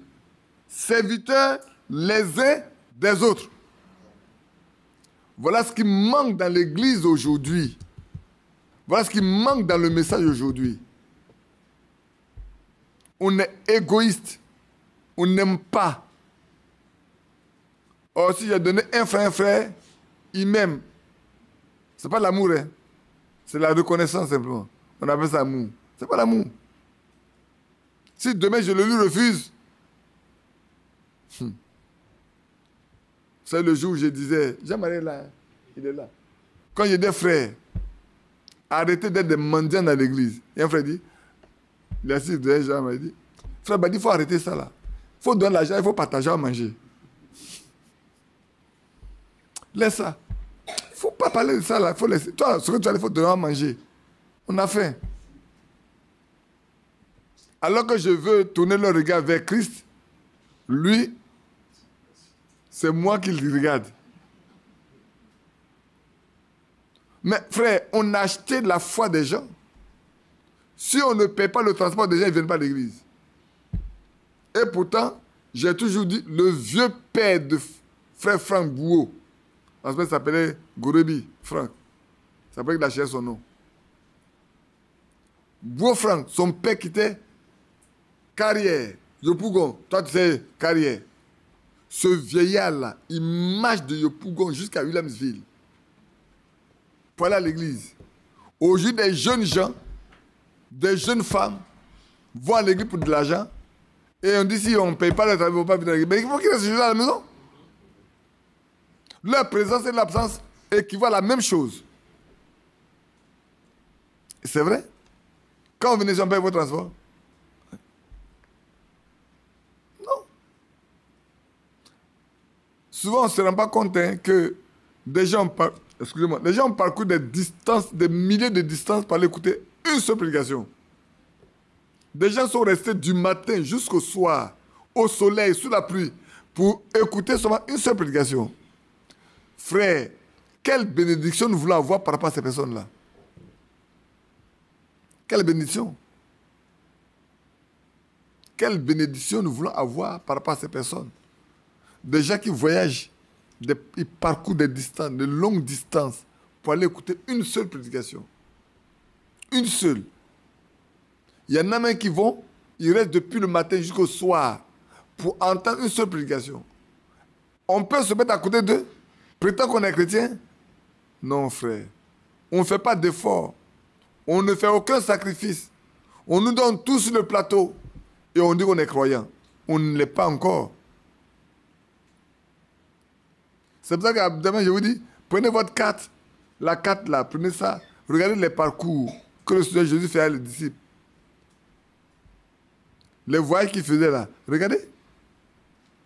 [SPEAKER 1] serviteurs les uns des autres. Voilà ce qui manque dans l'église aujourd'hui. Voilà ce qui manque dans le message aujourd'hui. On est égoïste. On n'aime pas. Or, si j'ai donné un frère, il m'aime. Ce n'est pas l'amour, hein. C'est la reconnaissance simplement. On appelle ça amour. Ce n'est pas l'amour. Si demain je le lui refuse, c'est le jour où je disais, Jean-Marie est là, il est là. Quand j'ai des frères, arrêtez d'être des mendiants dans l'église. Et un frère dit, il est assis derrière Jean-Marie, il dit, frère, il faut arrêter ça là. Il faut donner l'argent, il faut partager à manger. Laisse ça. Il ne faut pas parler de ça là. Il faut laisser. Toi, ce que tu as, il faut donner à manger. On a faim. Alors que je veux tourner le regard vers Christ, lui, c'est moi qui le regarde. Mais frère, on a acheté la foi des gens. Si on ne paie pas le transport des gens, ils ne viennent pas à l'église. Et pourtant, j'ai toujours dit, le vieux père de frère Franck Bouot, en ce moment, il s'appelait Gorebi, Franck. Ça s'appelait qu'il a cherché son nom. Bouot Franck, son père quittait Carrière, Yopougon, toi tu sais, Carrière. Ce vieillard-là, il marche de Yopougon jusqu'à Williamsville pour aller à l'église. Aujourd'hui, des jeunes gens, des jeunes femmes vont à l'église pour de l'argent et on dit si on ne paye pas le travail, ils ne vont pas venir à l'église. Mais il faut qu'ils restent à la maison. Leur présence et l'absence équivalent à la même chose. C'est vrai. Quand vous venez, on paye votre transport. Souvent, on ne se rend pas compte que des gens, les gens parcourent des distances, des milliers de distances pour aller écouter une seule prédication. Des gens sont restés du matin jusqu'au soir, au soleil, sous la pluie, pour écouter seulement une seule prédication. Frère, quelle bénédiction nous voulons avoir par rapport à ces personnes-là? Quelle bénédiction? Quelle bénédiction nous voulons avoir par rapport à ces personnes? Des gens qui voyagent, ils parcourent des distances, de longues distances, pour aller écouter une seule prédication. Une seule. Il y en a même qui vont, ils restent depuis le matin jusqu'au soir pour entendre une seule prédication. On peut se mettre à côté d'eux, prétendre qu'on est chrétien. Non, frère. On ne fait pas d'effort. On ne fait aucun sacrifice. On nous donne tout sur le plateau et on dit qu'on est croyant. On ne l'est pas encore. C'est pour ça que demain, je vous dis, prenez votre carte, la carte là, prenez ça, regardez les parcours que le Seigneur Jésus fait à les disciples. Les voyages qu'il faisait là, regardez.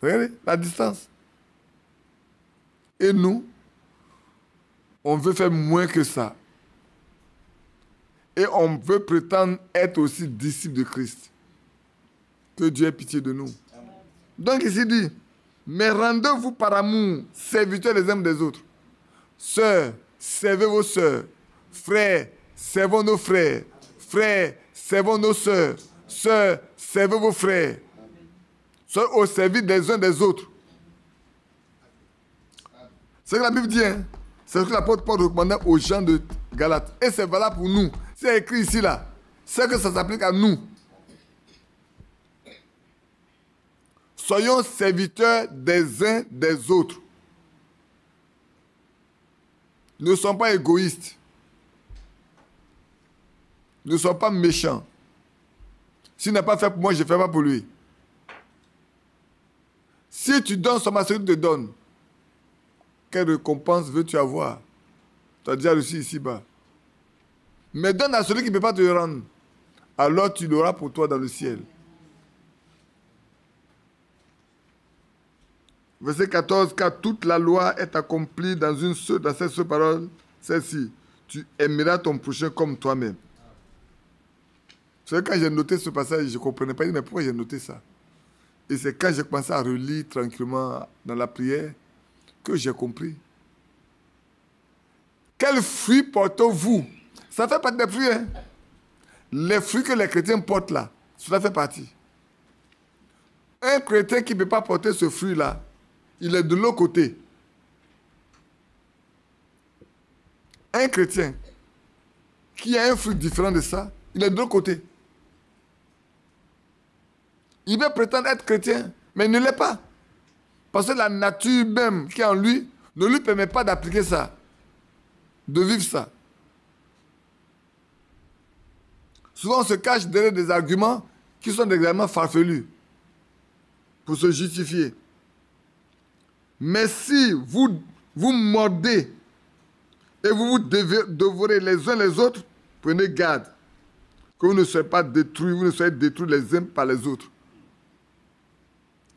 [SPEAKER 1] Regardez la distance. Et nous, on veut faire moins que ça. Et on veut prétendre être aussi disciples de Christ. Que Dieu ait pitié de nous. Donc ici dit, mais rendez-vous par amour, serviteurs les uns des autres. Sœurs, servez vos sœurs. Frères, servons nos frères. Frères, servons nos sœurs. Sœurs, servez vos frères. Soyez au service des uns des autres. C'est ce que la Bible dit, hein? C'est ce que l'apôtre Paul recommandait aux gens de Galates. Et c'est valable pour nous. C'est écrit ici, là. C'est que ça s'applique à nous. Soyons serviteurs des uns des autres. Ne soyons pas égoïstes. Ne soyons pas méchants. S'il n'a pas fait pour moi, je ne fais pas pour lui. Si tu donnes seulement ce que tu te donnes, quelle récompense veux-tu avoir? Tu as déjà reçu ici-bas. Mais donne à celui qui ne peut pas te rendre. Alors tu l'auras pour toi dans le ciel. Verset 14, car toute la loi est accomplie dans cette seule parole, celle-ci. Tu aimeras ton prochain comme toi-même. Vous savez, quand j'ai noté ce passage, je ne comprenais pas, mais pourquoi j'ai noté ça? Et c'est quand j'ai commencé à relire tranquillement dans la prière que j'ai compris. Quels fruits portez-vous? Ça fait partie des fruits, hein? Les fruits que les chrétiens portent là, ça fait partie. Un chrétien qui ne peut pas porter ce fruit-là, il est de l'autre côté. Un chrétien qui a un fruit différent de ça, il est de l'autre côté. Il veut prétendre être chrétien, mais il ne l'est pas. Parce que la nature même qui est en lui ne lui permet pas d'appliquer ça, de vivre ça. Souvent, on se cache derrière des arguments qui sont des arguments farfelus pour se justifier. Mais si vous vous mordez et vous vous dévorez les uns les autres, prenez garde que vous ne soyez pas détruits, vous ne soyez détruits les uns par les autres.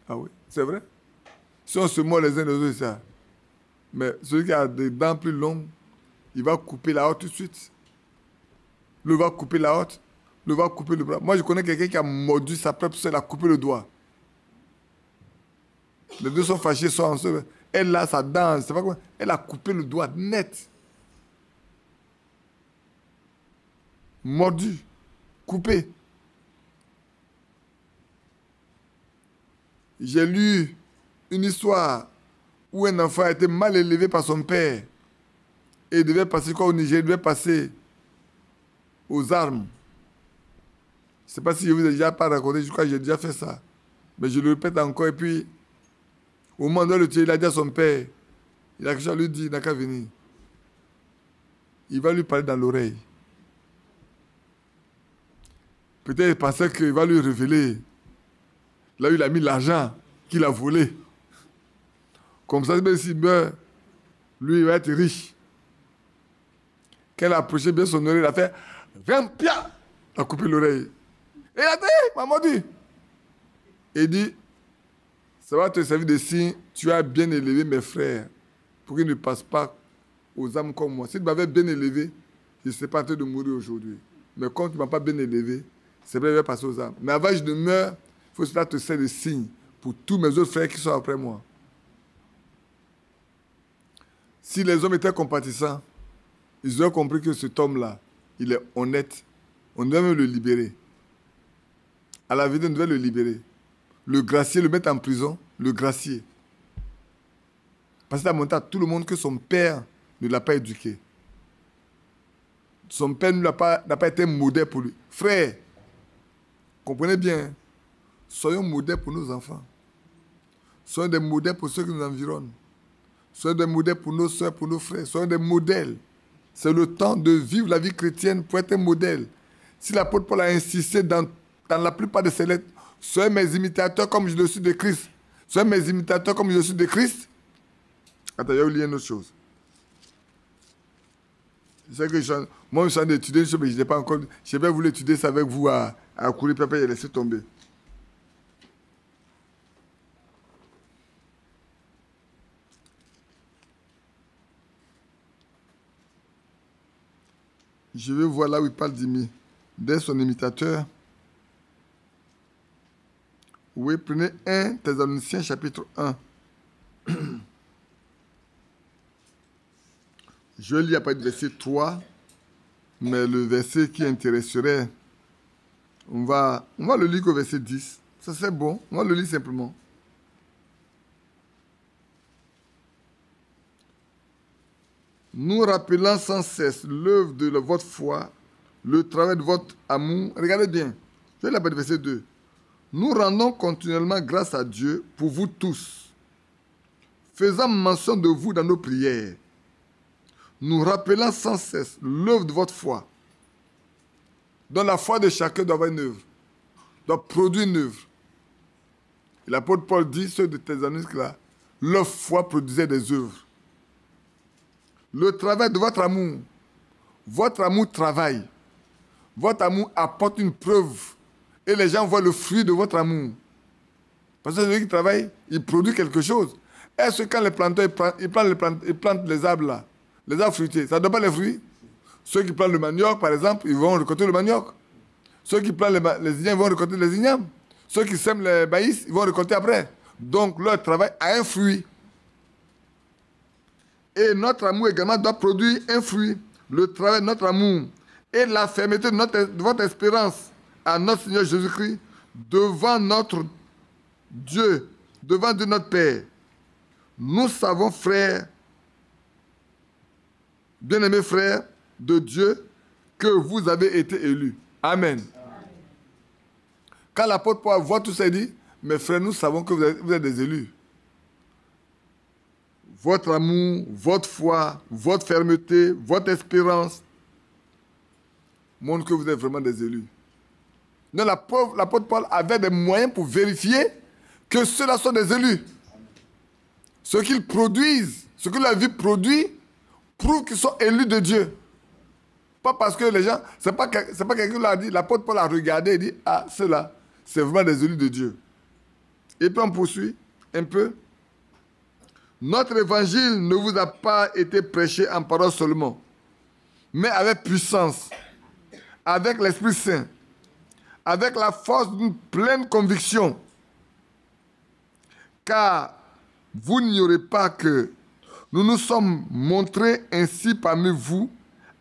[SPEAKER 1] Ah oui, c'est vrai. Si on se mord les uns les autres, c'est ça. Mais celui qui a des dents plus longues, il va couper la haute tout de suite. Le va couper la haute, le va couper le bras. Moi, je connais quelqu'un qui a mordu sa propre soeur, il a coupé le doigt. Les deux sont fâchés, sont ensemble. Elle a sa dent, je sais pas comment. Elle a coupé le doigt net. Mordu, coupé. J'ai lu une histoire où un enfant a été mal élevé par son père et il devait passer quoi au Niger, il devait passer aux armes. Je ne sais pas si je vous ai déjà pas raconté, je crois que j'ai déjà fait ça. Mais je le répète encore et puis au moment de le tuer, il a dit à son père, il a quelque chose à lui dire, il n'a qu'à venir. Il va lui parler dans l'oreille. Peut-être il pensait qu'il va lui révéler. Là où il a mis l'argent qu'il a volé. Comme ça, même s'il meurt, lui, il va être riche. Quand il a approché bien son oreille, il a fait « Rampia !» Il a coupé l'oreille. Et il a dit « Maman dit !» Il dit « Ça va te servir de signe, tu as bien élevé mes frères pour qu'ils ne passent pas aux âmes comme moi. Si tu m'avais bien élevé, je ne serais pas en train de mourir aujourd'hui. Mais comme tu ne m'as pas bien élevé, c'est vrai, je vais passer aux âmes. Mais avant que je ne meure, il faut que cela te serve de signe pour tous mes autres frères qui sont après moi. » Si les hommes étaient compatissants, ils auraient compris que cet homme-là, il est honnête. On devait même le libérer. À la vérité, on devait le libérer. Le gracier, le mettre en prison, le gracier. Parce qu'il a montré à tout le monde que son père ne l'a pas éduqué. Son père n'a pas été modèle pour lui. Frère, comprenez bien, soyons modèles pour nos enfants. Soyons des modèles pour ceux qui nous environnent. Soyons des modèles pour nos soeurs, pour nos frères. Soyons des modèles. C'est le temps de vivre la vie chrétienne pour être un modèle. Si l'apôtre Paul a insisté dans la plupart de ses lettres, soyez mes imitateurs comme je le suis de Christ. Soyez mes imitateurs comme je le suis de Christ. Attends, il y a oublié une autre chose. Je sais que moi, je suis en train d'étudier une chose, mais je n'ai pas encore. Je vais vous l'étudier ça avec vous à courir, puis après, j'ai laissé tomber. Je vais voir là où il parle d'être son imitateur. Oui, prenez 1 Thessaloniciens chapitre 1. Je lis à partir du verset 3, mais le verset qui intéresserait, on va le lire au verset 10. Ça c'est bon, on va le lire simplement. Nous rappelant sans cesse l'œuvre de votre foi, le travail de votre amour. Regardez bien, je vais lire le verset 2. Nous rendons continuellement grâce à Dieu pour vous tous, faisant mention de vous dans nos prières, nous rappelant sans cesse l'œuvre de votre foi. Dans la foi de chacun doit avoir une œuvre, doit produire une œuvre. Et l'apôtre Paul dit, ceux de Thessalonique là, leur foi produisait des œuvres. Le travail de votre amour travaille. Votre amour apporte une preuve. Et les gens voient le fruit de votre amour. Parce que celui qui travaille, il produit quelque chose. Est-ce que quand les planteurs ils plantent les arbres là, les arbres fruitiers, ça ne donne pas les fruits? Ceux qui plantent le manioc, par exemple, ils vont récolter le manioc. Ceux qui plantent les ignames, ils vont récolter les ignames. Ceux qui sèment les maïs, ils vont récolter après. Donc leur travail a un fruit. Et notre amour également doit produire un fruit. Le travail de notre amour et la fermeté de votre espérance à notre Seigneur Jésus-Christ devant notre Dieu, devant Dieu notre Père. Nous savons, frères, bien-aimés frères de Dieu, que vous avez été élus. Amen. Quand l'apôtre Paul voit tout ça, il dit, mes frères, nous savons que vous êtes des élus. Votre amour, votre foi, votre fermeté, votre espérance montrent que vous êtes vraiment des élus. Donc l'apôtre Paul avait des moyens pour vérifier que ceux-là sont des élus. Ce qu'ils produisent, ce que la vie produit, prouve qu'ils sont élus de Dieu. Pas parce que les gens, c'est pas quelqu'un qui l'a dit, l'apôtre Paul a regardé et dit, ah, ceux-là, c'est vraiment des élus de Dieu. Et puis on poursuit un peu. Notre évangile ne vous a pas été prêché en parole seulement, mais avec puissance, avec l'Esprit Saint, avec la force d'une pleine conviction. Car vous n'ignorez pas que nous nous sommes montrés ainsi parmi vous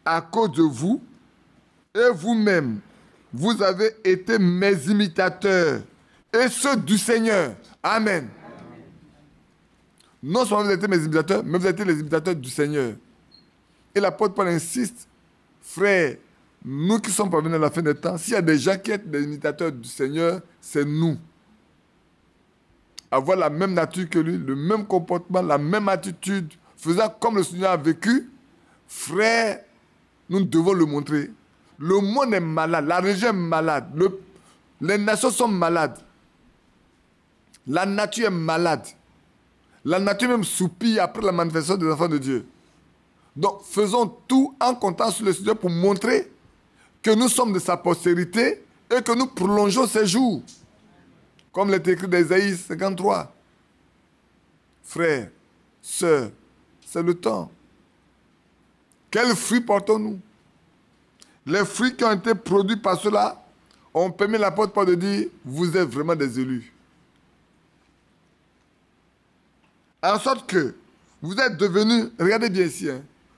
[SPEAKER 1] à cause de vous, et vous-même, vous avez été mes imitateurs et ceux du Seigneur. Amen. Non seulement vous avez été mes imitateurs, mais vous avez été les imitateurs du Seigneur. Et l'apôtre Paul insiste, frères, nous qui sommes parvenus à la fin des temps, s'il y a des gens qui sont des imitateurs du Seigneur, c'est nous. Avoir la même nature que lui, le même comportement, la même attitude, faisant comme le Seigneur a vécu, frères, nous devons le montrer. Le monde est malade, la région est malade, les nations sont malades, la nature est malade. La nature même soupire après la manifestation des enfants de Dieu. Donc, faisons tout en comptant sur le Seigneur pour montrer que nous sommes de sa postérité et que nous prolongeons ses jours. Comme l'est écrit dans Ésaïe 53. Frères, sœurs, c'est le temps. Quels fruits portons-nous? Les fruits qui ont été produits par ceux-là ont permis à l'apôtre Paul de dire, vous êtes vraiment des élus. En sorte que vous êtes devenus, regardez bien ici,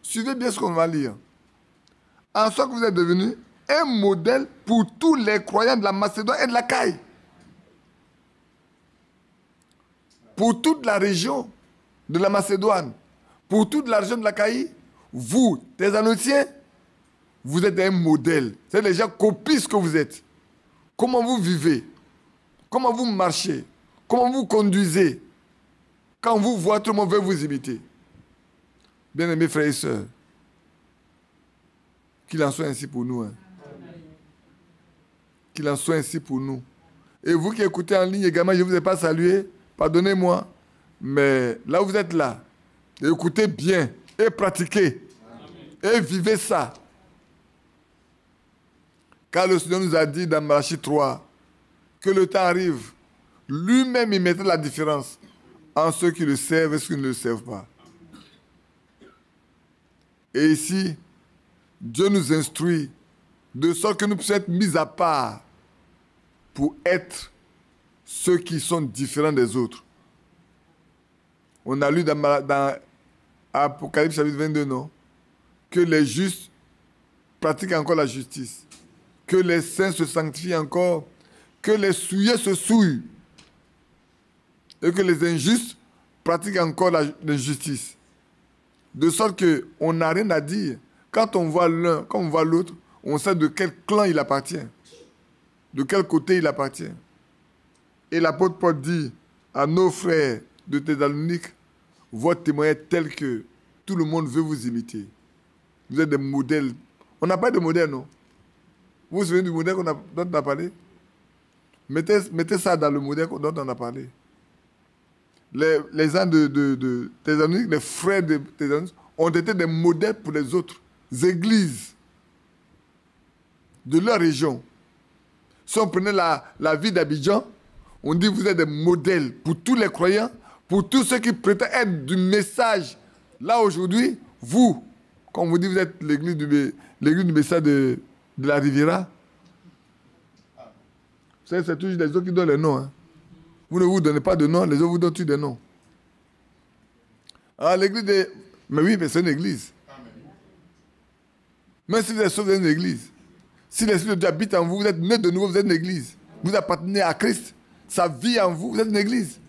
[SPEAKER 1] suivez bien ce qu'on va lire. En sorte que vous êtes devenus un modèle pour tous les croyants de la Macédoine et de l'Achaïe. Pour toute la région de la Macédoine, pour toute la région de l'Achaïe, vous, Thessaloniciens, vous êtes un modèle. C'est les gens copient ce que vous êtes. Comment vous vivez, comment vous marchez, comment vous conduisez. Quand on vous voit, tout le monde veut vous imiter. Bien-aimés frères et sœurs, qu'il en soit ainsi pour nous. Hein. Qu'il en soit ainsi pour nous. Et vous qui écoutez en ligne également, je ne vous ai pas salué, pardonnez-moi. Mais là où vous êtes là, écoutez bien et pratiquez. Amen. Et vivez ça. Car le Seigneur nous a dit dans Malachie 3 que le temps arrive. Lui-même, il mettra la différence entre ceux qui le servent et ceux qui ne le servent pas. Et ici, Dieu nous instruit de sorte que nous puissions être mis à part pour être ceux qui sont différents des autres. On a lu dans Apocalypse chapitre 22, non? Que les justes pratiquent encore la justice. Que les saints se sanctifient encore. Que les souillés se souillent. Et que les injustes pratiquent encore l'injustice. De sorte qu'on n'a rien à dire. Quand on voit l'un, quand on voit l'autre, on sait de quel clan il appartient. De quel côté il appartient. Et l'apôtre Paul dit à nos frères de Thessalonique, votre témoignage est tel que tout le monde veut vous imiter. Vous êtes des modèles. On n'a pas de modèle, non? Vous vous souvenez du modèle dont on a parlé? Mettez ça dans le modèle dont on a parlé. Les gens de Thessalonique, les frères de Thessalonique, ont été des modèles pour les autres églises de leur région. Si on prenait la vie d'Abidjan, on dit que vous êtes des modèles pour tous les croyants, pour tous ceux qui prétendent être du message. Là, aujourd'hui, vous, comme vous dites, vous êtes l'église du message de la Riviera. Vous savez, c'est toujours les autres qui donnent les noms. Hein. Vous ne vous donnez pas de nom, les autres vous donnent tous des noms. Ah, l'église de... Mais oui, mais c'est une église. Même si vous êtes sauvé, vous êtes une église. Si l'Esprit de Dieu habite en vous, vous êtes né de nouveau, vous êtes une église. Vous appartenez à Christ. Sa vie en vous, vous êtes une église.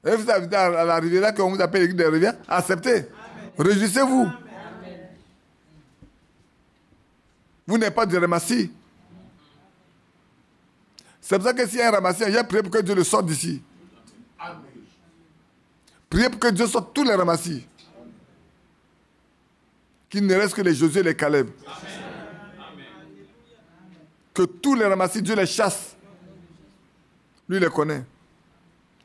[SPEAKER 1] Et vous habitez à la Riviera, qu'on vous appelle l'église de la Riviera, acceptez. Réjouissez-vous. Vous n'êtes pas du ramassis. C'est pour ça que s'il y a un ramassis, il y a prié pour que Dieu le sorte d'ici. Priez pour que Dieu sorte tous les ramassis. Qu'il ne reste que les Josué et les Caleb. Que tous les ramassis, Dieu les chasse. Lui, il les connaît.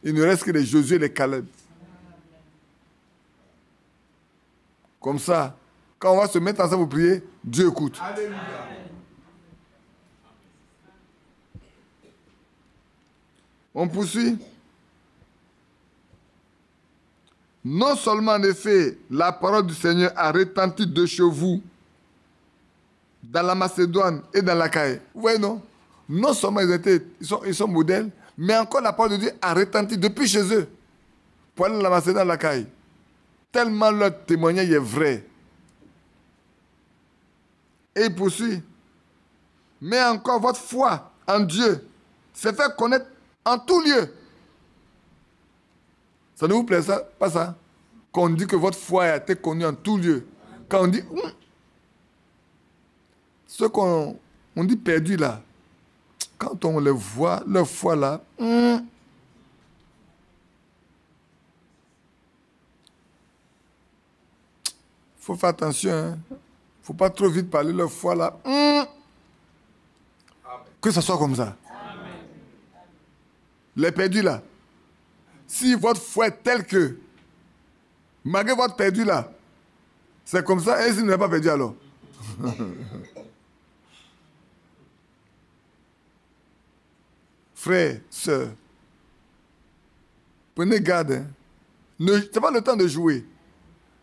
[SPEAKER 1] Il ne reste que les Josué et les Caleb. Comme ça, quand on va se mettre ensemble pour prier, Dieu écoute. Alléluia. On poursuit. Non seulement en effet, la parole du Seigneur a retenti de chez vous, dans la Macédoine et dans l'Achaïe. Vous voyez, non? Non seulement ils sont modèles, mais encore la parole de Dieu a retenti depuis chez eux, pour aller dans la Macédoine et l'Achaïe. Tellement leur témoignage est vrai. Et il poursuit. Mais encore votre foi en Dieu s'est fait connaître en tout lieu. Ça ne vous plaît ça, pas ça? Quand on dit que votre foi a été connue en tout lieu. Quand on dit... ceux qu'on dit perdus là, quand on les voit, leur foi là... faut faire attention. Hein? Faut pas trop vite parler leur foi là. Que ça soit comme ça. Amen. Les perdus là. Si votre foi est telle que, malgré votre perdu là, c'est comme ça, et s'il n'est pas perdu alors? Frères, sœurs, prenez garde. Hein. Ce n'est pas le temps de jouer.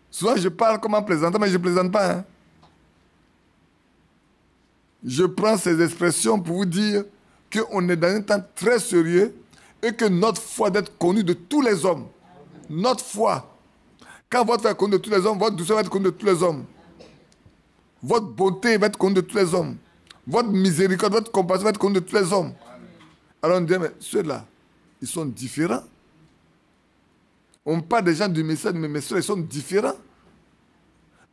[SPEAKER 1] Souvent, je parle comme en plaisantant, mais je ne plaisante pas. Hein. Je prends ces expressions pour vous dire qu'on est dans un temps très sérieux et que notre foi doit être connue de tous les hommes. Notre foi. Quand votre foi est connue de tous les hommes, votre douceur va être connue de tous les hommes. Votre bonté va être connue de tous les hommes. Votre miséricorde, votre compassion va être connue de tous les hommes. Alors on dit, mais ceux-là, ils sont différents. On parle des gens du message, mais ceux-là, ils sont différents.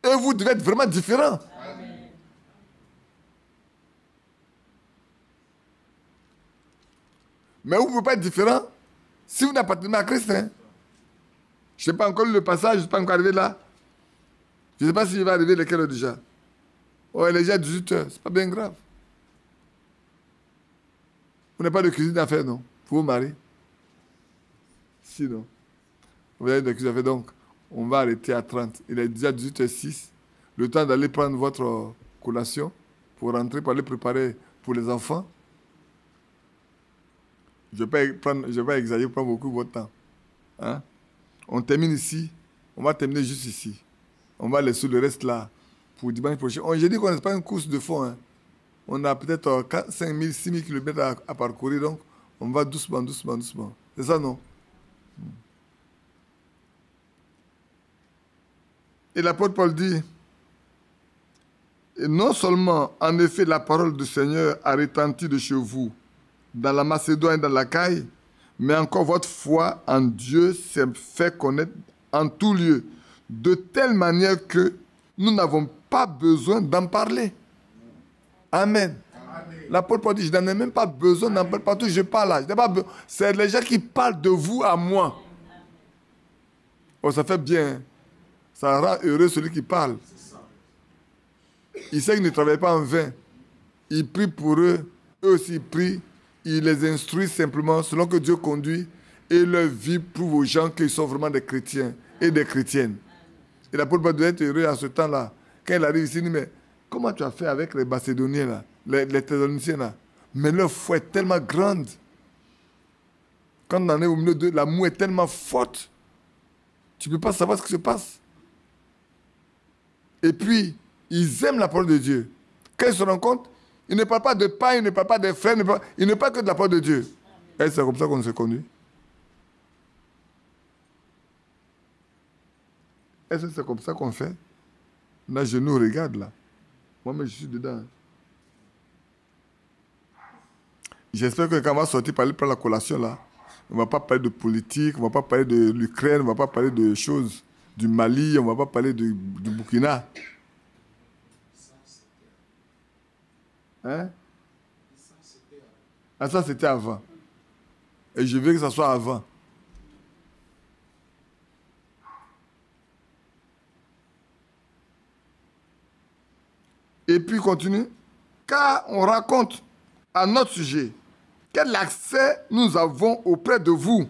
[SPEAKER 1] Et vous devez être vraiment différents. Amen. Mais vous ne pouvez pas être différent si vous n'appartenez pas à Christ. Hein? Je n'ai pas encore lu le passage, je ne suis pas encore arrivé là. Je ne sais pas s'il va arriver lequel heure déjà. Oh, il est déjà 18 heures, c'est pas bien grave. Vous n'avez pas de cuisine à faire, non? Pour vous marier? Si, non. Vous avez de cuisine à faire, donc on va arrêter à 30. Il est déjà 18h06. Le temps d'aller prendre votre collation pour rentrer, pour aller préparer pour les enfants. Je ne vais pas exagérer, prendre beaucoup de votre temps. Hein? On termine ici. On va terminer juste ici. On va laisser le reste là pour dimanche prochain. J'ai dit qu'on n'est pas une course de fond. Hein. On a peut-être 5 000, 6 000 km à parcourir. Donc, on va doucement, doucement, doucement. C'est ça, non? Et l'apôtre Paul dit, et non seulement, en effet, la parole du Seigneur a retenti de chez vous, dans la Macédoine et dans l'Achaïe, mais encore votre foi en Dieu s'est fait connaître en tout lieu, de telle manière que nous n'avons pas besoin d'en parler. Amen. L'apôtre Paul dit, je n'en ai même pas besoin d'en parler, partout je parle là. C'est les gens qui parlent de vous à moi. Oh, ça fait bien. Ça rend heureux celui qui parle. Il sait qu'il ne travaille pas en vain. Il prie pour eux, eux aussi ils prient. Il les instruit simplement selon que Dieu conduit et leur vie prouve aux gens qu'ils sont vraiment des chrétiens et des chrétiennes. Et l'apôtre Paul doit être heureux à ce temps-là. Quand il arrive ici, il dit, mais comment tu as fait avec les Macédoniens là, les Thessaloniciens là? Mais leur foi est tellement grande. Quand on en est au milieu de l'amour est tellement forte, tu ne peux pas savoir ce qui se passe. Et puis, ils aiment la parole de Dieu. Quand ils se rendent compte, ils ne parlent pas de pain, ils ne parlent pas des frères, ils ne parlent que de la parole de Dieu. Et c'est comme ça qu'on se conduit. Est-ce que c'est comme ça qu'on fait? Là, je nous regarde là. Moi, mais je suis dedans. J'espère que quand on va sortir pour aller prendre la collation là, on ne va pas parler de politique, on ne va pas parler de l'Ukraine, on ne va pas parler de choses du Mali, on ne va pas parler du Burkina. Hein? Ah, ça c'était avant. Et je veux que ça soit avant. Et puis continue. Car on raconte à notre sujet quel accès nous avons auprès de vous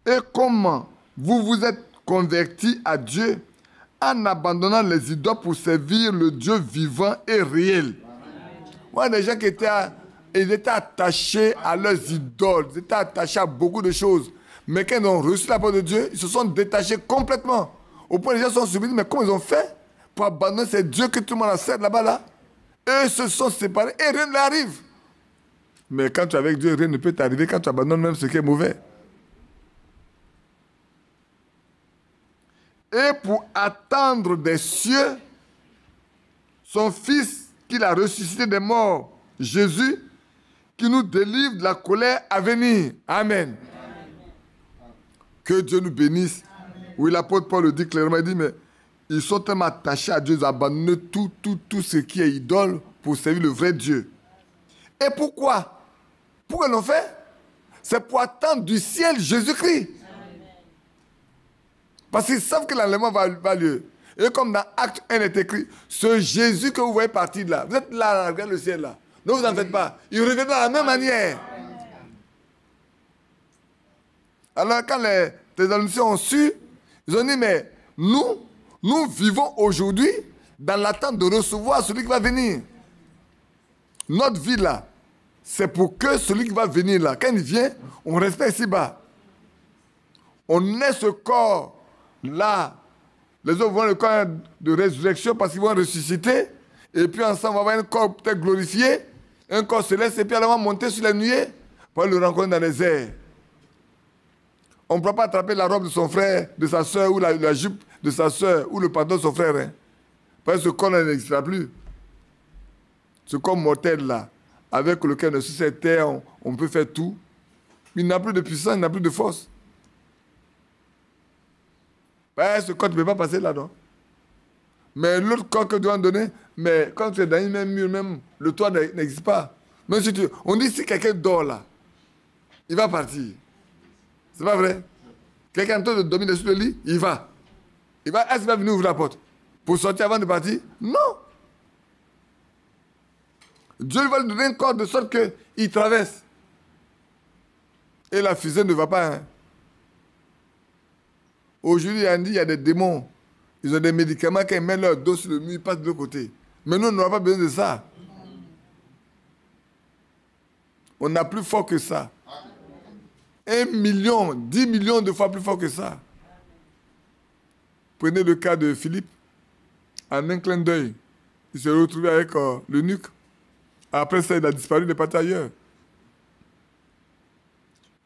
[SPEAKER 1] et comment vous vous êtes convertis à Dieu en abandonnant les idoles pour servir le Dieu vivant et réel. Moi, des gens qui étaient attachés à leurs idoles, ils étaient attachés à beaucoup de choses. Mais quand ils ont reçu la parole de Dieu, ils se sont détachés complètement. Au point où les gens sont surpris, mais comment ils ont fait pour abandonner ces dieux que tout le monde a servi là-bas là? Eux se sont séparés et rien ne leur arrive. Mais quand tu es avec Dieu, rien ne peut t'arriver quand tu abandonnes même ce qui est mauvais. Et pour attendre des cieux son Fils qu'il a ressuscité des morts, Jésus, qui nous délivre de la colère à venir. Amen. Que Dieu nous bénisse. Amen. Oui, l'apôtre Paul le dit clairement, il dit, mais ils sont tellement attachés à Dieu, ils abandonnent tout ce qui est idole pour servir le vrai Dieu. Et pourquoi? Pourquoi ils l'ont fait? C'est pour attendre du ciel Jésus-Christ. Parce qu'ils savent que l'enlèvement va lieu. Et comme dans Acte 1 est écrit, ce Jésus que vous voyez partir de là, vous êtes là, regardez le ciel là. Ne vous en faites pas. Il reviendra de la même manière. Alors quand les Thessaloniciens ont su, ils ont dit, mais nous vivons aujourd'hui dans l'attente de recevoir celui qui va venir. Notre vie là, c'est pour que celui qui va venir là, quand il vient, on reste ici-bas. On est ce corps là. Les autres vont le corps de résurrection parce qu'ils vont ressusciter. Et puis ensemble, on va avoir un corps peut-être glorifié, un corps céleste, et puis on va monter sur les nuées pour le rencontrer dans les airs. On ne peut pas attraper la robe de son frère, de sa soeur, ou la jupe de sa soeur, ou le pantalon de son frère. Hein. Parce que ce corps n'existera plus. Ce corps mortel là, avec lequel sur cette terre, on peut faire tout. Il n'a plus de puissance, il n'a plus de force. Ben, ce corps, tu ne peux pas passer là-dedans. Mais l'autre corps que tu dois donner, mais quand tu es dans une même mur, même le toit n'existe pas. Même si on dit si quelqu'un dort là, il va partir. C'est pas vrai? Quelqu'un est en train de dormir sur le lit, il va. Est-ce qu'il va venir ouvrir la porte? Pour sortir avant de partir? Non. Dieu va lui donner un corps de sorte qu'il traverse. Et la fusée ne va pas. Hein. Aujourd'hui, il y a des démons. Ils ont des médicaments, quand ils mettent leur dos sur le mur, ils passent de l'autre côté. Mais nous, on n'aura pas besoin de ça. On n'a plus fort que ça. 1 million, 10 millions de fois plus fort que ça. Prenez le cas de Philippe. En un clin d'œil, il s'est retrouvé avec l'eunuque. Après ça, il a disparu, il est parti ailleurs.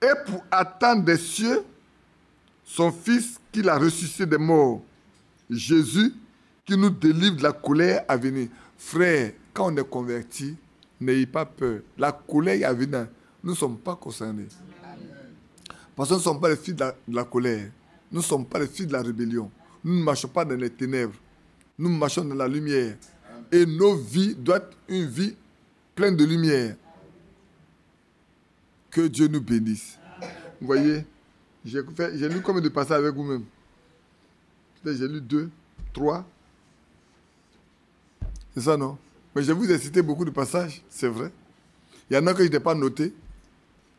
[SPEAKER 1] Et pour attendre des cieux, son Fils qu'il a ressuscité des morts, Jésus, qui nous délivre de la colère à venir. Frère, quand on est converti, n'ayez pas peur. La colère à venir, nous ne sommes pas concernés. Parce que nous ne sommes pas les fils de la colère. Nous ne sommes pas les fils de la rébellion. Nous ne marchons pas dans les ténèbres. Nous marchons dans la lumière. Et nos vies doivent être une vie pleine de lumière. Que Dieu nous bénisse. Vous voyez, j'ai lu combien de passages avec vous-même? Peut-être j'ai lu 2, 3. C'est ça, non? Mais je vous ai cité beaucoup de passages, c'est vrai. Il y en a que je n'ai pas noté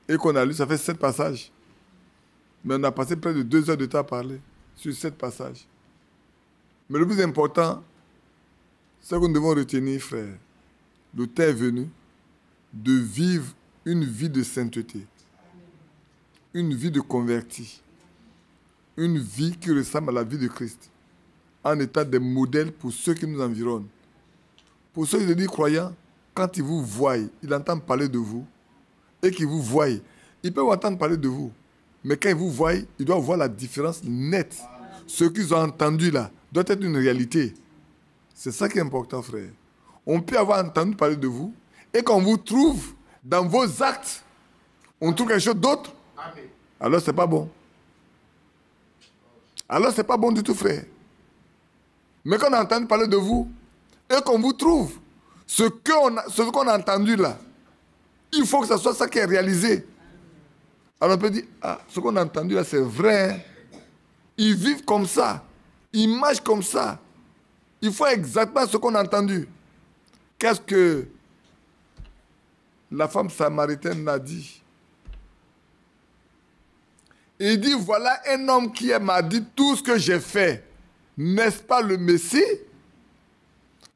[SPEAKER 1] et qu'on a lu, ça fait 7 passages. Mais on a passé près de 2 heures de temps à parler sur 7 passages. Mais le plus important, c'est que nous devons retenir, frère, le temps est venu de vivre une vie de sainteté, une vie de converti, une vie qui ressemble à la vie de Christ, en étant des modèles pour ceux qui nous environnent. Pour ceux qui se disent croyants, quand ils vous voient, ils entendent parler de vous, et qu'ils vous voient, ils peuvent entendre parler de vous, mais quand ils vous voient, ils doivent voir la différence nette. Ce qu'ils ont entendu là doit être une réalité. C'est ça qui est important, frère. On peut avoir entendu parler de vous, et qu'on vous trouve dans vos actes, on trouve quelque chose d'autre, alors c'est pas bon. Alors c'est pas bon du tout, frère. Mais quand on entend parler de vous, et qu'on vous trouve, ce qu'on a entendu là, il faut que ce soit ça qui est réalisé. Alors on peut dire, ah, ce qu'on a entendu là, c'est vrai. Ils vivent comme ça. Ils marchent comme ça. Il faut exactement ce qu'on a entendu. Qu'est-ce que la femme samaritaine a dit? Il dit, voilà un homme qui m'a dit tout ce que j'ai fait. N'est-ce pas le Messie?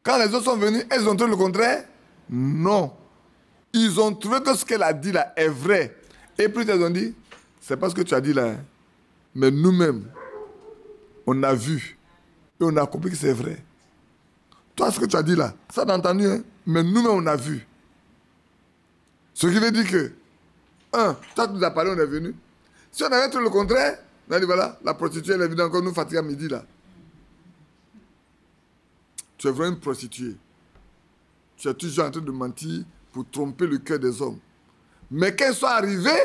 [SPEAKER 1] Quand les autres sont venus, elles ont trouvé le contraire? Non. Ils ont trouvé que ce qu'elle a dit là est vrai. Et puis elles ont dit, c'est pas ce que tu as dit là. Hein. Mais nous-mêmes, on a vu. Et on a compris que c'est vrai. Toi, ce que tu as dit là, ça on a entendu, hein? Mais nous-mêmes, on a vu. Ce qui veut dire que, toi, tu nous as parlé, on est venu. Si on avait trouvé le contraire, on a dit, voilà, la prostituée, elle est venue encore nous fatiguer à midi là. Tu es vraiment une prostituée. Tu es toujours en train de mentir pour tromper le cœur des hommes. Mais quand ils sont arrivés,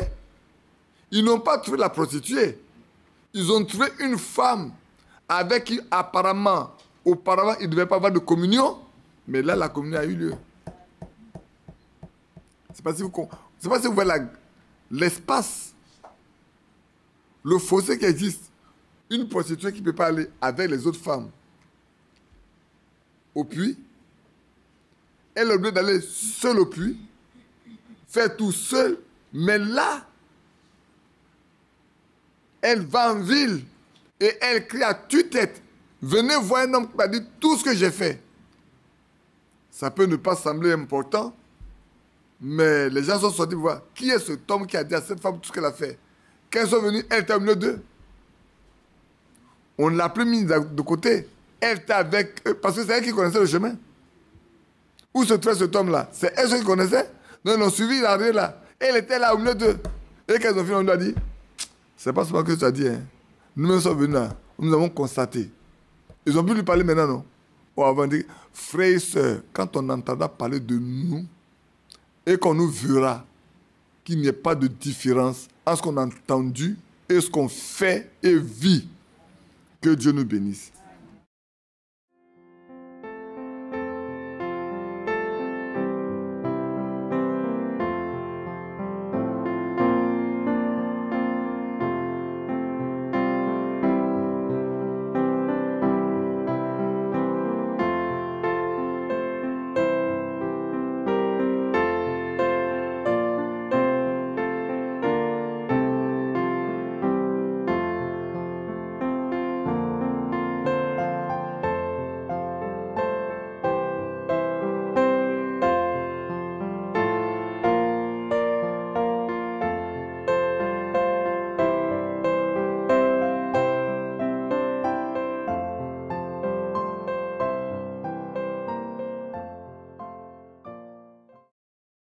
[SPEAKER 1] ils n'ont pas trouvé la prostituée. Ils ont trouvé une femme avec qui apparemment, auparavant, ils ne devaient pas avoir de communion. Mais là, la communion a eu lieu. C'est pas si vous voyez l'espace, le fossé qui existe. Une prostituée qui ne peut pas aller avec les autres femmes au puits. Elle est obligée d'aller seule au puits, faire tout seul, mais là, elle va en ville et elle crie à tue-tête, venez voir un homme qui m'a dit tout ce que j'ai fait. Ça peut ne pas sembler important, mais les gens sont sortis pour voir qui est cet homme qui a dit à cette femme tout ce qu'elle a fait. Quand ils sont venus, elle était au milieu d'eux. On ne l'a plus mise de côté. Elle était avec eux, parce que c'est elle qui connaissait le chemin. Où se trouvait cet homme-là? C'est elle qui connaissait. Donc ils l'ont suivi, il est arrivé là. Elle était là au milieu d'eux. Et quand ils ont fini, on lui a dit, c'est pas seulement que tu as dit, hein. Nous-mêmes sommes venus là, nous avons constaté. Ils ont pu lui parler maintenant, non? Ou avant de dire, frères et sœurs, quand on entendra parler de nous, et qu'on nous verra qu'il n'y ait pas de différence entre ce qu'on a entendu et ce qu'on fait et vit, que Dieu nous bénisse.